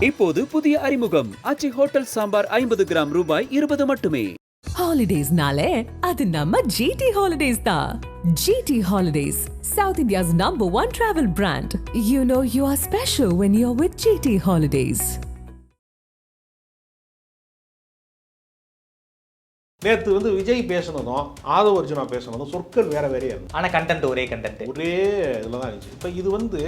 இப்போது புதிய அறிமுகம் ஆச்சி ஹோட்டல் சாம்பார் 50 கிராம் ரூபாய் 20 மட்டுமே. ஹாலிடேஸ்னாலே அது நம்ம GT Holidays தான். GT Holidays, South India's #1 travel brand. You know you are special when you're with GT Holidays. நேற்று வந்து விஜய் பேசினதும் ஆதவ அர்ஜுனா பேசினதும் சொற்கள் வேற வேறையா இருக்கும். ஆனால் கண்டென்ட் ஒரே இதில் தான் இருந்துச்சு. இப்போ இது வந்து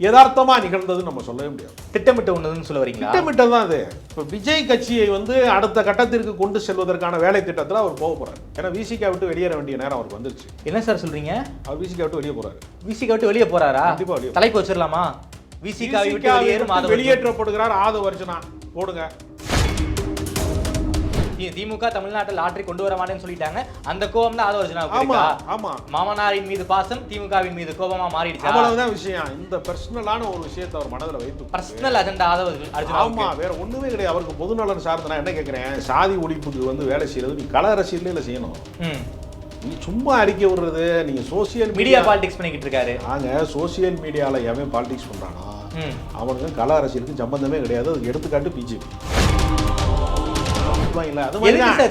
யதார்த்தமா நிகழ்ந்ததுன்னு நம்ம சொல்லவே முடியாது. திட்டமிட்ட ஒன்றுன்னு சொல்ல வரீங்களா? திட்டமிட்டது தான் அது. இப்போ விஜய் கட்சியை வந்து அடுத்த கட்டத்திற்கு கொண்டு செல்வதற்கான வேலை திட்டத்தில் அவர் போக போறாரு. ஏன்னா விசிகா விட்டு வெளியேற வேண்டிய நேரம் அவருக்கு வந்துருச்சு. என்ன சார் சொல்றீங்க? அவர் விசிகா விட்டு வெளியே போறாரு. விசிகா விட்டு வெளியே போறாரா? கண்டிப்பா வெளியே. தலைப்பு வச்சிடலாமா? விசிகா விட்டு வெளியேற்றப்படுகிறார் ஆதவ அர்ஜுனா. போடுங்க. திமுக தமிழ்நாட்டில் லாட்டரி கொண்டு வர மாட்டேன்னு சொல்லிட்டாங்க. அந்த கோபம் தான் ஆதவ அர்ஜுனா. ஆமா, மாமனாரின் மீது பாசம் திமுகவின் மீது கோபமா மாறிடுச்சு. அவ்வளவுதான் விஷயம். இந்த பர்சனலான ஒரு விஷயத்தை அவர் மனதில் வைத்து பர்சனல் அஜெண்டா ஆதவ அர்ஜுனா. ஆமா, வேற ஒண்ணுமே கிடையாது. அவருக்கு பொதுநலன் சார்ந்து நான் என்ன கேட்கிறேன், சாதி ஒழிப்புக்கு வந்து வேலை செய்யறது நீ கல அரசியல்ல செய்யணும். நீ சும்மா அறிக்கை விடுறது, நீங்க சோசியல் மீடியா பாலிடிக்ஸ் பண்ணிக்கிட்டு இருக்காரு. நாங்க சோசியல் மீடியால எவன் பாலிடிக்ஸ் பண்றானா அவனுக்கு கல அரசியலுக்கு சம்பந்தமே கிடையாது. அதுக்கு எடுத்துக்காட்டு பிஜேபி.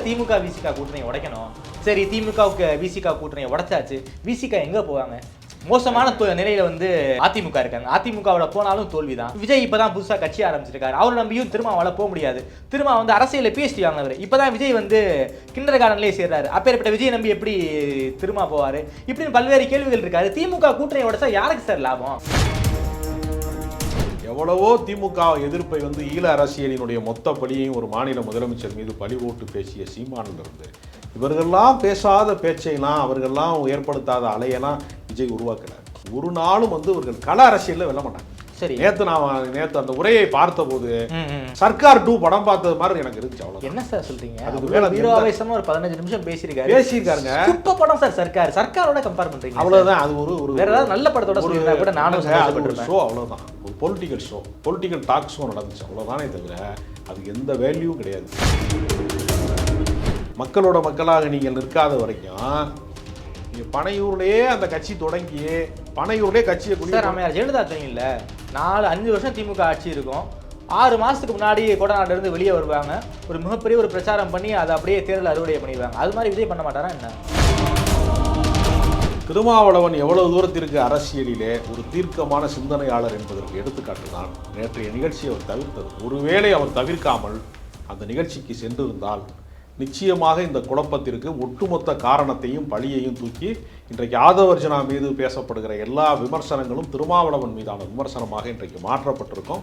திமுக விசிகா கூட்டணி உடைக்கணும். சரி, திமுகவுக்கு விசிகா கூட்டணி உடைச்சாச்சு. விசிகா எங்க போவாங்க? மோசமான நிலையில வந்து அதிமுக இருக்காங்க. அதிமுகவோட போனாலும் தோல்விதான். விஜய் இப்பதான் புதுசா கட்சி ஆரம்பிச்சிருக்காரு. அவரை நம்பியும் திருமாவால போக முடியாது. திருமா வந்து அரசியல PhD வாங்கினவர். இப்பதான் விஜய் வந்து கிண்டர் கார்டன்லயே சேர்றாரு. அப்பேற்பட்ட விஜய் நம்பி எப்படி திருமா போவாரு? இப்படின்னு பல்வேறு கேள்விகள் இருக்காரு. திமுக கூட்டணி உடைச்சா யாருக்கு சார் லாபம்? எவ்வளவோ திமுக எதிர்ப்பை வந்து ஈழ அரசியலினுடைய மொத்த பழியையும் ஒரு மாநில முதலமைச்சர் மீது பழி போட்டு பேசிய சீமானில் இருந்து இவர்கள்லாம் பேசாத பேச்சையெல்லாம் அவர்கள்லாம் ஏற்படுத்தாத அலையெல்லாம் விஜய் உருவாக்குறார். ஒரு நாளும் வந்து இவர்கள் கள அரசியலில் வெல்ல மாட்டாங்க. சரி, நேத்து அந்த உரையை பார்த்த போது சர்க்கார் 2 படம் பார்த்தது மாதிரி எனக்கு இருந்துச்சு. அவ்வளவு. என்ன சார் சொல்றீங்க? அதுக்கு மேல வீராவேசமா ஒரு 15 நிமிஷம் பேசியிருக்காருங்க. சூப்பர் படம் சார். சர்க்காரோட கம்பேர் பண்றீங்க. அவ்வளவுதான். அது ஒரு வேற ஏதாவது நல்ல படத்தோட சொல்லிருந்தா கூட நானும் ஷோ. அவ்வளவுதான். ஒரு political show, political talk show நடந்துச்சு. அவ்வளவுதானே தவிர அதுக்கு எந்த வேல்யூவும் கிடையாது. மக்களோட மக்களாக நீங்கள் நிற்காத வரைக்கும் பனையூர்லயே அந்த கட்சி தொடங்கி பனையூர்லயே கட்சியை ஜெயலலிதா தெரியும்ல, 4-5 வருஷம் திமுக ஆட்சி இருக்கும். 6 மாசத்துக்கு முன்னாடி கொடநாடுல இருந்து வெளியே வருவாங்க. ஒரு மிகப்பெரிய ஒரு பிரச்சாரம் பண்ணி அதை அப்படியே தேர்தல் அறுவடை பண்ணிடுவாங்க. அது மாதிரி விஜய் பண்ண மாட்டாரா என்ன? திருமாவளவன் எவ்வளவு தூரத்திற்கு அரசியலிலே ஒரு தீர்க்கமான சிந்தனையாளர் என்பதற்கு எடுத்துக்காட்டு தான் நேற்றைய நிகழ்ச்சியை அவர் தவிர்த்தது. ஒருவேளை அவர் தவிர்க்காமல் அந்த நிகழ்ச்சிக்கு சென்றிருந்தால் நிச்சயமாக இந்த குழப்பத்திற்கு ஒட்டுமொத்த காரணத்தையும் பழியையும் தூக்கி இன்றைக்கு ஆதவ அர்ஜுனா மீது பேசப்படுகிற எல்லா விமர்சனங்களும் திருமாவளவன் மீதான விமர்சனமாக இன்றைக்கு மாற்றப்பட்டிருக்கும்.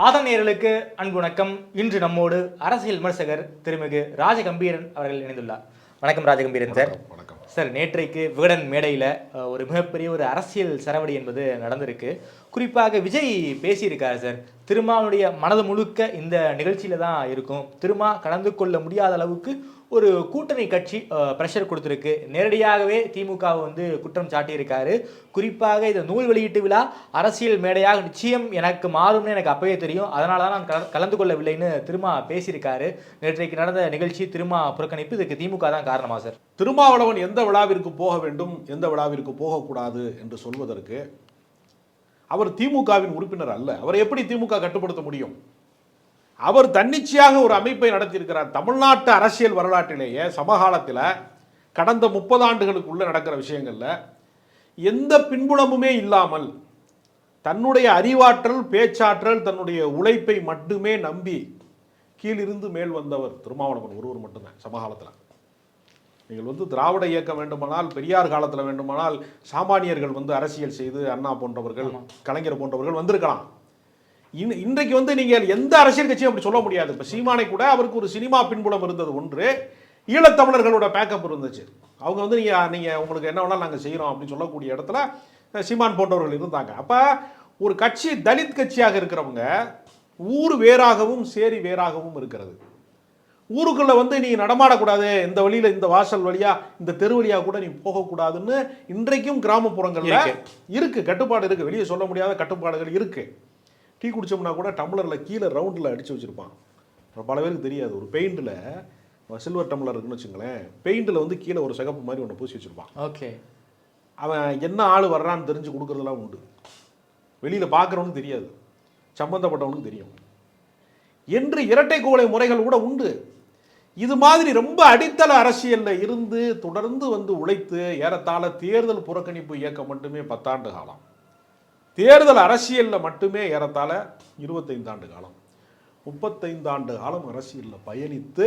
ஆதம் நேயர்களுக்கு அன்பு வணக்கம். இன்று நம்மோடு அரசியல் விமர்சகர் திருமிகு ராஜகம்பீரன் அவர்கள் இணைந்துள்ளார். வணக்கம் ராஜகம்பீரன் சார். வணக்கம் சார். நேற்றைக்கு விகடன் மேடையில் ஒரு மிகப்பெரிய ஒரு அரசியல் சரவடி என்பது நடந்திருக்கு. குறிப்பாக விஜய் பேசியிருக்காரு சார். திருமாவுடைய மனது முழுக்க இந்த நிகழ்ச்சியில தான் இருக்கும். திருமா கலந்து கொள்ள முடியாத அளவுக்கு ஒரு கூட்டணி கட்சி ப்ரெஷர் கொடுத்துருக்கு. நேரடியாகவே திமுக வந்து குற்றம் சாட்டியிருக்காரு. குறிப்பாக இந்த நூல் வெளியீட்டு விழா அரசியல் மேடையாக நிச்சயம் எனக்கு மாறும்னு எனக்கு அப்பவே தெரியும். அதனால தான் நான் கலந்து கொள்ளவில்லைன்னு திருமா பேசியிருக்காரு. நேற்றைக்கு நடந்த நிகழ்ச்சி திருமா புறக்கணிப்பு. இதுக்கு திமுக தான் காரணமா சார்? திருமாவளவன் எந்த விழாவிற்கு போக வேண்டும், எந்த விழாவிற்கு போகக்கூடாது என்று சொல்வதற்கு அவர் திமுகவின் உறுப்பினர் அல்ல. அவரை எப்படி திமுக கட்டுப்படுத்த முடியும்? அவர் தன்னிச்சையாக ஒரு அமைப்பை நடத்தியிருக்கிறார். தமிழ்நாட்டு அரசியல் வரலாற்றிலேயே சமகாலத்தில் கடந்த 30 ஆண்டுகளுக்குள்ள நடக்கிற விஷயங்கள்ல எந்த பின்புலமுமே இல்லாமல் தன்னுடைய அறிவாற்றல், பேச்சாற்றல், தன்னுடைய உழைப்பை மட்டுமே நம்பி கீழிருந்து மேல் வந்தவர் திருமாவளவன் ஒருவர் மட்டும்தான் சமகாலத்தில். நீங்கள் வந்து திராவிட இயக்கம் வேண்டுமானால், பெரியார் காலத்தில் வேண்டுமானால் சாமானியர்கள் வந்து அரசியல் செய்து அண்ணா போன்றவர்கள், கலைஞர் போன்றவர்கள் வந்திருக்கலாம். இன்றைக்கு வந்து நீங்கள் எந்த அரசியல் கட்சியும் அப்படி சொல்ல முடியாது. இப்போ சீமானை கூட அவருக்கு ஒரு சினிமா பின்புலம் இருந்தது ஒன்று, ஈழத்தமிழர்களோட பேக்கப் இருந்துச்சு. அவங்க வந்து நீங்கள் உங்களுக்கு என்ன வேணாலும் நாங்கள் செய்கிறோம் அப்படின்னு சொல்லக்கூடிய இடத்துல சீமான் போன்றவர்கள் இருந்தாங்க. அப்போ ஒரு கட்சி தலித் கட்சியாக இருக்கிறவங்க ஊர் வேறாகவும் சேரி வேறாகவும் இருக்கிறது. ஊருக்குள்ள வந்து நீ நடமாடக்கூடாது, இந்த வழியில இந்த வாசல் வழியா இந்த தெரு வழியா கூட நீ போகக்கூடாதுன்னு இன்றைக்கும் கிராமப்புறங்கள்ல இருக்கு, கட்டுப்பாடு இருக்கு. வெளியே சொல்ல முடியாத கட்டுப்பாடுகள் இருக்கு. டீ குடிச்சோம்னா கூட டம்ளர்ல கீழே ரவுண்டில் அடிச்சு வச்சிருப்பான். பல பேருக்கு தெரியாது. ஒரு பெயிண்டில் சில்வர் டம்ளர் இருக்குன்னு வச்சுங்களேன், பெயிண்டில் வந்து கீழே ஒரு சிகப்பு மாதிரி ஒன்று பூசி வச்சிருப்பான். ஓகே, அவன் என்ன ஆள் வர்றான்னு தெரிஞ்சு கொடுக்குறதுலாம் உண்டு. வெளியில் பார்க்குறவனு தெரியாது. சம்பந்தப்பட்டவனுக்கு தெரியும் என்று இரட்டை கோலை முறைகள் கூட உண்டு. இது மாதிரி ரொம்ப அடித்தள அரசியல்ல இருந்து தொடர்ந்து வந்து உழைத்து ஏறத்தாழ தேர்தல் புறக்கணிப்பு இயக்கம் மட்டுமே 10 ஆண்டு காலம், தேர்தல் அரசியல்ல மட்டுமே ஏறத்தாழ 25 ஆண்டு காலம், 35 ஆண்டு காலம் அரசியலில் பயணித்து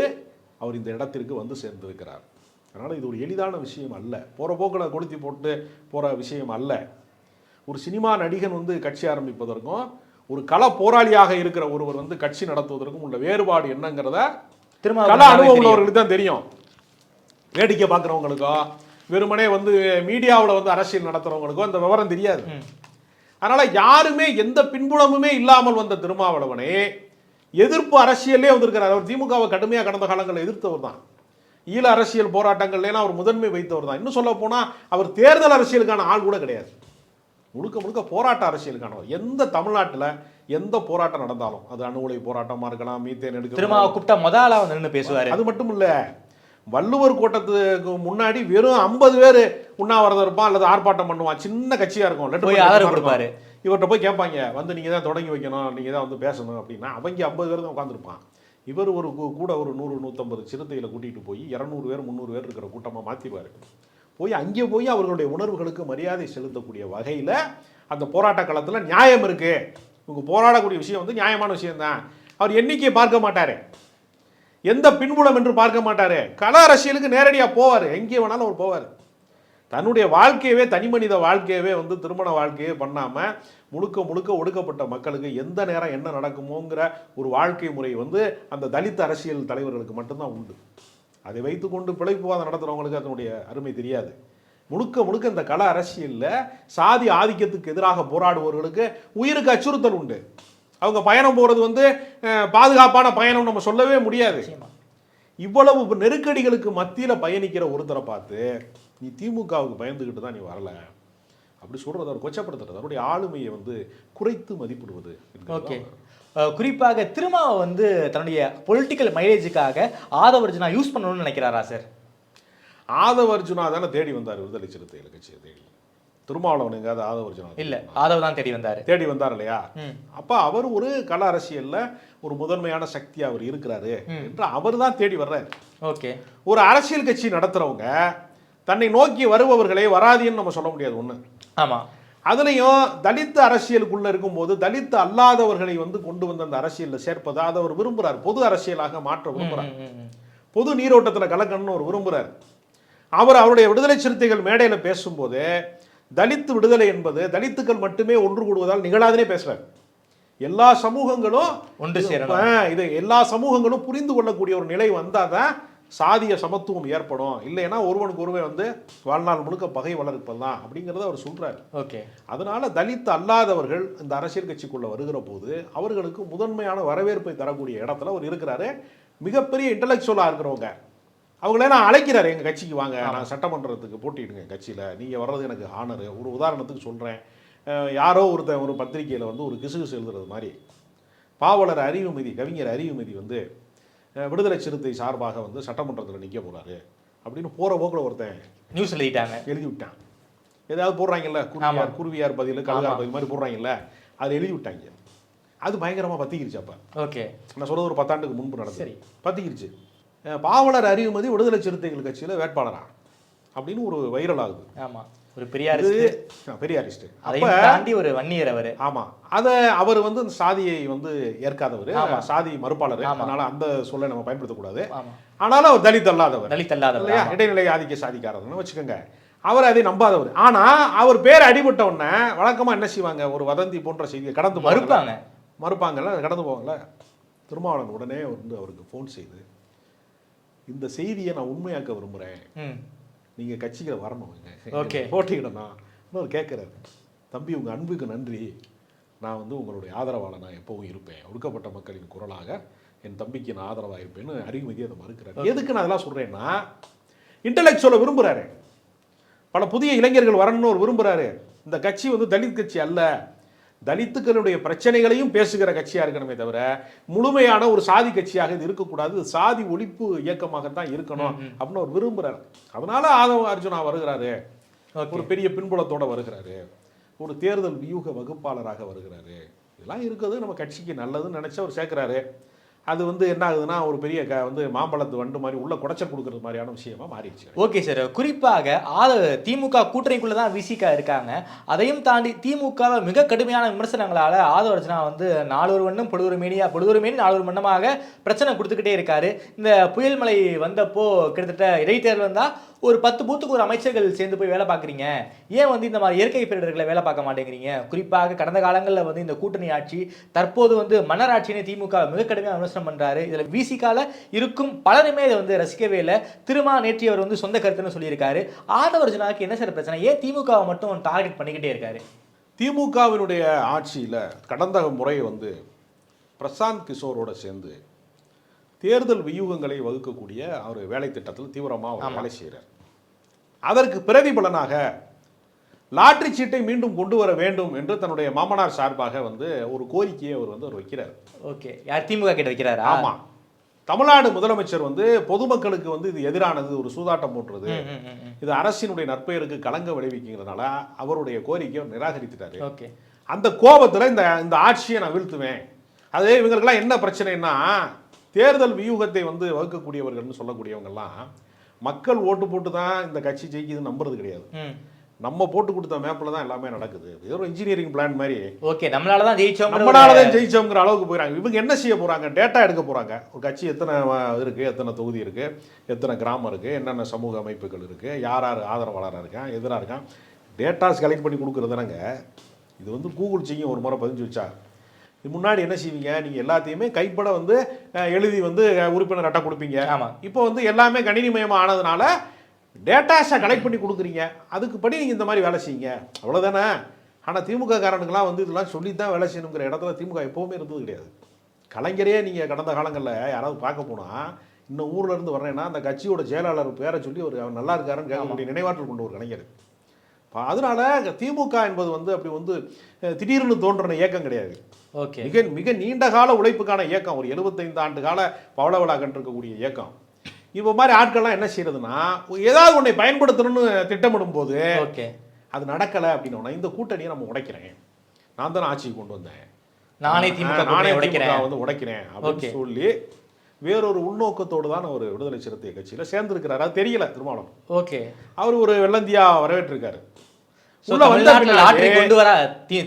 அவர் இந்த இடத்திற்கு வந்து சேர்ந்திருக்கிறார். அதனால் இது ஒரு எளிதான விஷயம் அல்ல, போகிற போக்கில் கொளுத்தி போட்டு போகிற விஷயம் அல்ல. ஒரு சினிமா நடிகன் வந்து கட்சி ஆரம்பிப்பதற்கும் ஒரு கள போராளியாக இருக்கிற ஒருவர் வந்து கட்சி நடத்துவதற்கும் உள்ள வேறுபாடு என்னங்கிறத கல அனுபவம் உள்ளவர்களுக்கு தான் தெரியும். வேடிக்கை பார்க்குறவங்களுக்கோ வெறுமனே வந்து மீடியாவில் வந்து அரசியல் நடத்துகிறவங்களுக்கோ அந்த விவரம் தெரியாது. அதனால் யாருமே எந்த பின்புலமுமே இல்லாமல் வந்த திருமாவளவனே எதிர்ப்பு அரசியலே வந்திருக்கிறார். அவர் திமுகவை கடுமையாக கடந்த காலங்களில் எதிர்த்தவர் தான். ஈழ அரசியல் போராட்டங்கள்லாம் அவர் முதன்மை வைத்தவர் தான். இன்னும் சொல்ல போனால் அவர் தேர்தல் அரசியலுக்கான ஆள் கூட கிடையாது, முழுக்க முழுக்க போராட்ட அரசியலுக்கானவர். எந்த தமிழ்நாட்டில் எந்த போராட்டம் நடந்தாலும் அது அணு உலை போராட்டமாக இருக்கலாம், மீத்தேன் எடுக்க திருமாவை கூப்பிட்டா முதல்ல வந்து நின்று பேசுவார். அது மட்டும் இல்லை, வள்ளுவர் கோட்டத்துக்கு முன்னாடி வெறும் 50 பேர் உண்ணாவிரதம் இருப்பான் அல்லது ஆர்ப்பாட்டம் பண்ணுவான். சின்ன கட்சியாக இருக்கும், லெட்டர் ஆதரவு கொடுப்பாரு. இவர்கிட்ட போய் கேட்பாங்க, வந்து நீங்கள் தான் தொடங்கி வைக்கணும், நீங்கள் தான் வந்து பேசணும் அப்படின்னா அவங்க 50 பேர் தான் உட்காந்துருப்பான். இவர் ஒரு கூட ஒரு 100-150 சிறுத்தைகளை கூட்டிகிட்டு போய் 200 பேர் 300 பேர் இருக்கிற கூட்டமாக மாற்றிடுவார். போய் அங்கே போய் அவர்களுடைய உணர்வுகளுக்கு மரியாதை செலுத்தக்கூடிய வகையில் அந்த போராட்ட காலத்தில் நியாயம் இருக்குது. இவங்க போராடக்கூடிய விஷயம் வந்து நியாயமான விஷயம்தான். அவர் எண்ணிக்கையை பார்க்க மாட்டார், எந்த பின்புலம் என்று பார்க்க மாட்டார். கள அரசியலுக்கு நேரடியாக போவார், எங்கே வேணாலும் அவர் போவார். தன்னுடைய வாழ்க்கையவே தனி மனித வாழ்க்கையவே வந்து திருமண வாழ்க்கையே பண்ணாமல் முழுக்க முழுக்க ஒடுக்கப்பட்ட மக்களுக்கு எந்த நேரம் என்ன நடக்குமோங்கிற ஒரு வாழ்க்கை முறை வந்து அந்த தலித் அரசியல் தலைவர்களுக்கு மட்டும்தான் உண்டு. அதை வைத்துக்கொண்டு பிழைப்புவாதம் நடத்துகிறவங்களுக்கு அதனுடைய அருமை தெரியாது. முழுக்க முழுக்க இந்த கள அரசியலில் சாதி ஆதிக்கத்துக்கு எதிராக போராடுபவர்களுக்கு உயிருக்கு அச்சுறுத்தல் உண்டு. அவங்க பயணம் போகிறது வந்து பாதுகாப்பான பயணம் நம்ம சொல்லவே முடியாது. இவ்வளவு நெருக்கடிகளுக்கு மத்தியில் பயணிக்கிற ஒருத்தரை பார்த்து நீ திமுகவுக்கு பயந்துக்கிட்டு தான் நீ வரல அப்படி சொல்கிறது, அவர் கொச்சப்படுத்துறது, அவருடைய ஆளுமையை வந்து குறைத்து மதிப்பிடுவது. ஓகே, குறிப்பாக திருமாவை வந்து தன்னுடைய பொலிட்டிக்கல் மைலேஜுக்காக ஆதவ அர்ஜுனா யூஸ் பண்ணணும்னு நினைக்கிறாரா சார்? ஆதவ அர்ஜுனா தானே தேடி வந்தார் விடுதலை சிறுத்தைகள் கட்சியை தேடி. திருமாவளவன் எங்காவது ஆதவ அர்ஜுனா இல்ல, ஆதவ் தான் தேடி வந்தார் இல்லையா? அப்ப அவர் ஒரு கள அரசியல்ல ஒரு முதன்மையான சக்தி அவர் இருக்கிறாரு என்று அவர் தான் தேடி வர்றாரு. ஓகே, ஒரு அரசியல் கட்சி நடத்துறவங்க தன்னை நோக்கி வருபவர்களே வராதின்னு நம்ம சொல்ல முடியாது ஒண்ணு. ஆமா, அதுலயும் தலித் அரசியலுக்குள்ள இருக்கும்போது தலித் அல்லாதவர்களை வந்து கொண்டு வந்து அந்த அரசியல்ல சேர்ப்பதை அதை அவர் விரும்புறார், பொது அரசியலாக மாற்ற விரும்புறார், பொது நீரோட்டத்தில் கலக்கணும்னு அவர் விரும்புறார். அவர் அவருடைய விடுதலை சிறுத்தைகள் மேடையில பேசும்போது தலித் விடுதலை என்பது தலித்துக்கள் மட்டுமே ஒன்று கூடுவதால் நிகழாதுனே பேசுறாரு. எல்லா சமூகங்களும் ஒன்று சேரணும், இது எல்லா சமூகங்களும் புரிந்து கொள்ளக்கூடிய ஒரு நிலை வந்தாதான் சாதிய சமத்துவம் ஏற்படும். இல்லைன்னா ஒருவனுக்கு ஒருவன் வந்து வாழ்நாள் முழுக்க பகை வளர்ப்பதான் அப்படிங்கிறத அவர் சொல்றாரு. ஓகே, அதனால தலித் அல்லாதவர்கள் இந்த அரசியல் கட்சிக்குள்ள வருகிற போது அவர்களுக்கு முதன்மையான வரவேற்பை தரக்கூடிய இடத்துல அவர் இருக்கிறாரு. மிகப்பெரிய இன்டலெக்சுவலா இருக்கிறவங்க அவங்களே நான் அழைக்கிறாரு, எங்கள் கட்சிக்கு வாங்க, நான் சட்டமன்றத்துக்கு போட்டிடுங்க கட்சியில், நீங்கள் வர்றது எனக்கு ஆனர். ஒரு உதாரணத்துக்கு சொல்கிறேன், யாரோ ஒருத்தன் ஒரு பத்திரிகையில் வந்து ஒரு கிசுகிசு எழுதுறது மாதிரி பாவலர் அறிவுமதி, கவிஞர் அறிவுமதி வந்து விடுதலை சிறுத்தை சார்பாக வந்து சட்டமன்றத்தில் நிற்க போகிறாரு அப்படின்னு போகிற போக்கில் ஒருத்தன் நியூஸ் எழுதி விட்டான். ஏதாவது போடுறாங்கல்ல, குருவியார் பதில் கலகார் பதில் மாதிரி போடுறாங்கல்ல, அதை எழுதி விட்டாங்க. அது பயங்கரமாக பத்திக்கிருச்சு. அப்போ ஓகே, நான் சொல்கிறது ஒரு 10 ஆண்டுக்கு முன்பு நடந்தது. பத்திக்கிருச்சு. பாவலர் அறிவுமதி விடுதலை சிறுத்தைகள் கட்சியில் வேட்பாளரா அப்படின்னு ஒரு வைரல் ஆகுது. ஆமாம், ஒரு பெரியாரிஸ்ட், அப்போ தாண்டி ஒரு வன்னியர் அவர். ஆமாம், அதை அவர் வந்து அந்த சாதியை வந்து ஏற்காதவர், சாதி மறுப்பாளர், அதனால அந்த சொல்லை நம்ம பயன்படுத்தக்கூடாது. ஆனாலும் அவர் தலித் அல்லாதவர் இல்லையா, இடைநிலை ஆதிக்க சாதிக்காரர்னு வச்சுக்கோங்க. அவர் அதை நம்பாதவர். ஆனால் அவர் பேர் அடிபட்ட உடனே வழக்கமாக என்ன செய்வாங்க, ஒரு வதந்தி போன்ற செய்தியை கடந்து மறுப்பாங்கல்ல, கடந்து போவாங்கல்ல. திருமாவளவன் உடனே வந்து அவருக்கு ஃபோன் செய்து இந்த செய்தியை நான் உண்மையாக்க விரும்புகிறேன், நீங்கள் கட்சிகளை வரணும், போட்டிக்கிடணும் அவர் கேட்குறாரு. தம்பி, உங்கள் அன்புக்கு நன்றி, நான் வந்து உங்களுடைய ஆதரவாளர், நான் எப்பவும் இருப்பேன், ஒடுக்கப்பட்ட மக்களின் குரலாக என் தம்பிக்கு நான் ஆதரவாக இருப்பேன்னு அறிவுமதி அதை மறுக்கிறார். எதுக்கு நான் அதெல்லாம் சொல்கிறேன்னா, இன்டலெக்சுவலை விரும்புகிறாரு, பல புதிய இளைஞர்கள் வரணும்னு ஒரு விரும்புகிறாரு. இந்த கட்சி வந்து தலித் கட்சி அல்ல, தலித்துக்களுடைய பிரச்சனைகளையும் பேசுகிற கட்சியாக இருக்கணுமே தவிர முழுமையான ஒரு சாதி கட்சியாக இது இருக்கக்கூடாது, சாதி ஒழிப்பு இயக்கமாகத்தான் இருக்கணும் அப்படின்னு அவர் விரும்புகிறார். அதனால ஆதவ அர்ஜுனா வருகிறாரு, ஒரு பெரிய பின்புலத்தோடு வருகிறாரு, ஒரு தேர்தல் வியூக வகுப்பாளராக வருகிறாரு. இதெல்லாம் இருக்குது நம்ம கட்சிக்கு நல்லதுன்னு நினச்சி அவர் சேர்க்குறாரு. அது வந்து என்ன ஆகுதுன்னா ஒரு பெரிய வந்து மாம்பழத்து வண்டு மாதிரி உள்ள குடைச்சல் கொடுக்குறது மாதிரியான விஷயமா மாறிடுச்சு. ஓகே சார், குறிப்பாக திமுக கூட்டணிக்குள்ள தான் விசிகா இருக்காங்க. அதையும் தாண்டி திமுகவை மிக கடுமையான விமர்சனங்களால ஆதவ அர்ஜுனா வந்து நாலொரு வண்ணம் பொழுதொரு மேனி நாலொரு வண்ணமாக பிரச்சனை கொடுத்துக்கிட்டே இருக்காரு. இந்த புயல் மழை வந்தப்போ கிட்டத்தட்ட இடைத்தேர்தல் வந்தா ஒரு 10 பூத்துக்கு ஒரு அமைச்சர்கள் சேர்ந்து போய் வேலை பார்க்குறீங்க, ஏன் வந்து இந்த மாதிரி இயற்கை பேரிடர்களை வேலை பார்க்க மாட்டேங்கிறீங்க? குறிப்பாக கடந்த காலங்களில் வந்து இந்த கூட்டணி ஆட்சி, தற்போது வந்து மன்னர் ஆட்சின்னு திமுக மிக கடுமையாக விமர்சனம் பண்றாரு. இதுல விசிகால இருக்கும் பலருமே இதை வந்து ரசிக்கவே இல்லை. திருமா நேற்று அவர் வந்து சொந்த கருத்துன்னு சொல்லியிருக்காரு. ஆதவ அர்ஜுனாவுக்கு என்ன சார் பிரச்சனை? ஏன் திமுகவை மட்டும் டார்கெட் பண்ணிக்கிட்டே இருக்காரு? திமுகவினுடைய ஆட்சியில் கடந்த முறை வந்து பிரசாந்த் கிஷோரோட சேர்ந்து தேர்தல் வியூகங்களை வகுக்கக்கூடிய அவர் வேலை திட்டத்தில் தீவிரமாக வேலை செய்கிறார். அதற்கு பிரதிபலனாக லாட்டரி சீட்டை மீண்டும் கொண்டு வர வேண்டும் என்று தன்னுடைய மாமனார் சார்பாக வந்து ஒரு கோரிக்கையை அவர் வந்து வைக்கிறார். ஓகே, யார் திமுக கிட்ட வைக்கிறாரா? ஆமா, தமிழ்நாடு முதலமைச்சர் வந்து பொதுமக்களுக்கு வந்து இது எதிரானது, ஒரு சூதாட்டம் போன்றது, இது அரசினுடைய நற்பெயருக்கு களங்க விளைவிக்கிறதுனால அவருடைய கோரிக்கையை நிராகரித்துட்டாரு. ஓகே, அந்த கோபத்தில் இந்த ஆட்சியை நான் வீழ்த்துவேன். அதே இவங்களுக்கெல்லாம் என்ன பிரச்சனைன்னா, தேர்தல் வியூகத்தை வந்து வகுக்கக்கூடியவர்கள்னு சொல்லக்கூடியவங்கெல்லாம் மக்கள் ஓட்டு போட்டு தான் இந்த கட்சி ஜெயிக்குதுன்னு நம்புறது கிடையாது. நம்ம போட்டு கொடுத்த மேப்பில் தான் எல்லாமே நடக்குது. இது ஒரு இன்ஜினியரிங் பிளான் மாதிரி. ஓகே, நம்மளால தான் ஜெயிச்சோங்கிற அளவுக்கு போயிறாங்க. இவங்க என்ன செய்ய போறாங்க? டேட்டா எடுக்க போறாங்க. ஒரு கட்சி எத்தனை இருக்கு, எத்தனை தொகுதி இருக்கு, எத்தனை கிராமம் இருக்கு, என்னென்ன சமூக அமைப்புகள் இருக்கு, யார் யார் ஆதரவாளராக இருக்கான், எதிராக இருக்கான், டேட்டாஸ் கலெக்ட் பண்ணி கொடுக்குறதுனாங்க. இது வந்து கூகுள் செய்யும் ஒரு முறை பதிஞ்சு வச்சா. இது முன்னாடி என்ன செய்வீங்க, நீங்கள் எல்லாத்தையுமே கைப்பட வந்து எழுதி வந்து உறுப்பினர் அட்டை கொடுப்பீங்க. இப்போ வந்து எல்லாமே கணினிமயமாக ஆனதுனால டேட்டாஸை கலெக்ட் பண்ணி கொடுக்குறீங்க. அதுக்குப்படி நீங்கள் இந்த மாதிரி வேலை செய்யுங்க, அவ்வளோதானே. ஆனால் திமுக காரனுக்கெல்லாம் வந்து இதெல்லாம் சொல்லி தான் வேலை செய்யணுங்கிற இடத்துல திமுக எப்போவுமே இருந்தது கிடையாது. கலைஞரே நீங்கள் கடந்த காலங்களில் யாராவது பார்க்க போனால், இன்னும் ஊரில் இருந்து வர்றேன்னா அந்த கட்சியோட செயலாளர் பேரை சொல்லி அவர் நல்லா இருக்காருன்னு கேட்கக்கூடிய நினைவாற்றல் கொண்டு ஒரு கலைஞர். அதனால திமுக என்பது வந்து அப்படி வந்து திடீர்னு தோன்றின இயக்கம் கிடையாது. ஓகே, மிக மிக நீண்ட கால உழைப்புக்கான இயக்கம். ஒரு 75 ஆண்டு கால பவள விழா கண்டிருக்கக்கூடிய இயக்கம். இப்போ மாதிரி ஆட்கள்லாம் என்ன செய்யறதுன்னா, ஏதாவது ஒன்றை பயன்படுத்தணும்னு திட்டமிடும் போது அது நடக்கலை அப்படின்னா, இந்த கூட்டணியை நம்ம உடைக்கிறேன், நான் தானே ஆட்சிக்கு கொண்டு வந்தேன், நானே திமுக வந்து உடைக்கிறேன் அப்படின்னு சொல்லி வேறொரு உள்நோக்கத்தோடு தான் ஒரு விடுதலை சிறுத்தை கட்சியில் சேர்ந்திருக்கிறாரு. அது தெரியல திருமாவளவன். ஓகே, அவர் ஒரு வெள்ளந்தியா வரவேற்றிருக்காரு. தமிழ்நாட்டில் லாட்டரி கொண்டு வர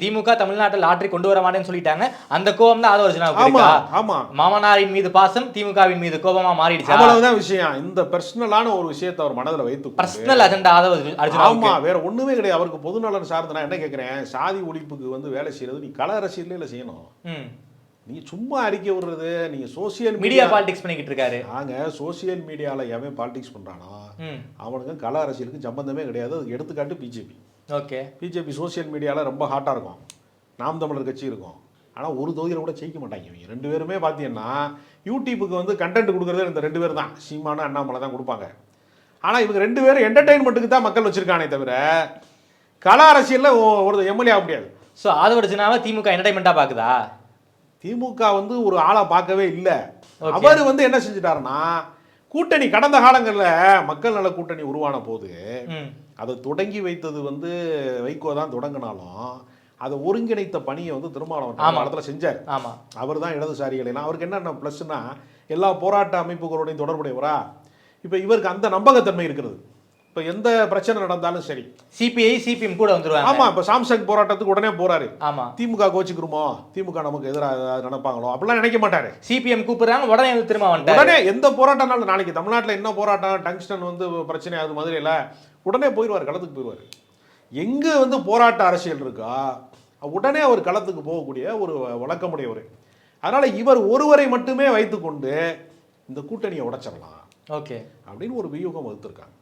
திமுக தமிழ்நாட்டில் லாட்டரி கொண்டு வர மாட்டேன்னு சொல்லிட்டாங்க. அந்த கோபம் தான் ஆதவ அர்ஜுனா. மாமனாரின் மீது பாசம் திமுகவின் மீது கோபமா மாறிடுச்சு. அவ்வளவுதான் விஷயம். இந்த பர்சனலான ஒரு விஷயத்தை அவர் மனதில் வைத்து பர்சனல் அஜெண்டா ஆதவ அர்ஜுனா. ஆமா, வேற ஒண்ணுமே கிடையாது. அவருக்கு பொதுநலன் சார்ந்து நான் என்ன கேட்கிறேன், சாதி ஒழிப்புக்கு வந்து வேலை செய்யறது நீ கள அரசியல செய்யணும். நீ சும்மா அறிக்கை விடுறது, நீங்க சோசியல் மீடியா பாலிடிக்ஸ் பண்ணிக்கிட்டு இருக்காரு. நாங்க சோசியல் மீடியால எவன் பாலிடிக்ஸ் பண்றானோ அவனுக்கு கள அரசியலுக்கு சம்பந்தமே கிடையாது. அதுக்கு எடுத்துக்காட்டு பிஜேபி. ஓகே, பிஜேபி சோசியல் மீடியாவில் ரொம்ப ஹாட்டாக இருக்கும். நாம் தமிழர் கட்சி இருக்கும். ஆனால் ஒரு தொகுதியில் கூட ஜெயிக்க மாட்டாங்க. இவங்க 2 பேருமே பார்த்தீங்கன்னா யூடியூப்புக்கு வந்து கண்டென்ட் கொடுக்குறதே இந்த 2 பேர் தான், சீமானு அண்ணாமலை தான் கொடுப்பாங்க. ஆனால் இவங்க 2 பேரும் என்டர்டெயின்மெண்ட்டுக்கு தான் மக்கள் வச்சிருக்கானே தவிர கள அரசியலில் ஒரு எம்எல்ஏ ஆக முடியாது. ஸோ ஆதவ அர்ஜுனாவை திமுக என்டர்டைன்மெண்ட்டாக பார்க்குதா? திமுக வந்து ஒரு ஆளாக பார்க்கவே இல்லை. அவர் வந்து என்ன செஞ்சுட்டாருன்னா, கூட்டணி கடந்த காலங்களில் மக்கள் நல கூட்டணி உருவான போது அதை தொடங்கி வைத்தது வந்து வைகோ தான் தொடங்கினாலும் அதை ஒருங்கிணைத்த பணியை வந்து திருமாவளவன் இடத்துல செஞ்சார். அவர் தான் இடதுசாரிகள் எல்லாம். அவருக்கு என்னென்ன ப்ளஸ்னா, எல்லா போராட்ட அமைப்புகளோடையும் தொடர்புடையவரா. இப்போ இவருக்கு அந்த நம்பகத்தன்மை இருக்கிறது. இப்போ எந்த பிரச்சனை நடந்தாலும் சரி சிபிஐ சிபிஎம் கூட வந்துருவாங்க. ஆமா, இப்போ சாம்சங் போராட்டத்துக்கு உடனே போறாரு. ஆமா, திமுக கோச்சிக்கிறோமோ, திமுக நமக்கு எதிராக நடப்பாங்களோ அப்படிலாம் நினைக்க மாட்டாரு. சிபிஎம் கூப்பிடுறாங்க, உடனே திரும்ப உடனே எந்த போராட்டம்னாலும், நாளைக்கு தமிழ்நாட்டில் என்ன போராட்டம், டங்ஸ்டன் வந்து பிரச்சனை ஆகுது மதுரையில், உடனே போயிடுவார், களத்துக்கு போயிடுவார். எங்கே வந்து போராட்ட அரசியல் இருக்கா உடனே அவர் களத்துக்கு போகக்கூடிய ஒரு வழக்கமுடையவர். அதனால் இவர் ஒருவரை மட்டுமே வைத்துக்கொண்டு இந்த கூட்டணியை உடைச்சிடலாம் ஓகே அப்படின்னு ஒரு வியூகம் வகுத்திருக்காங்க.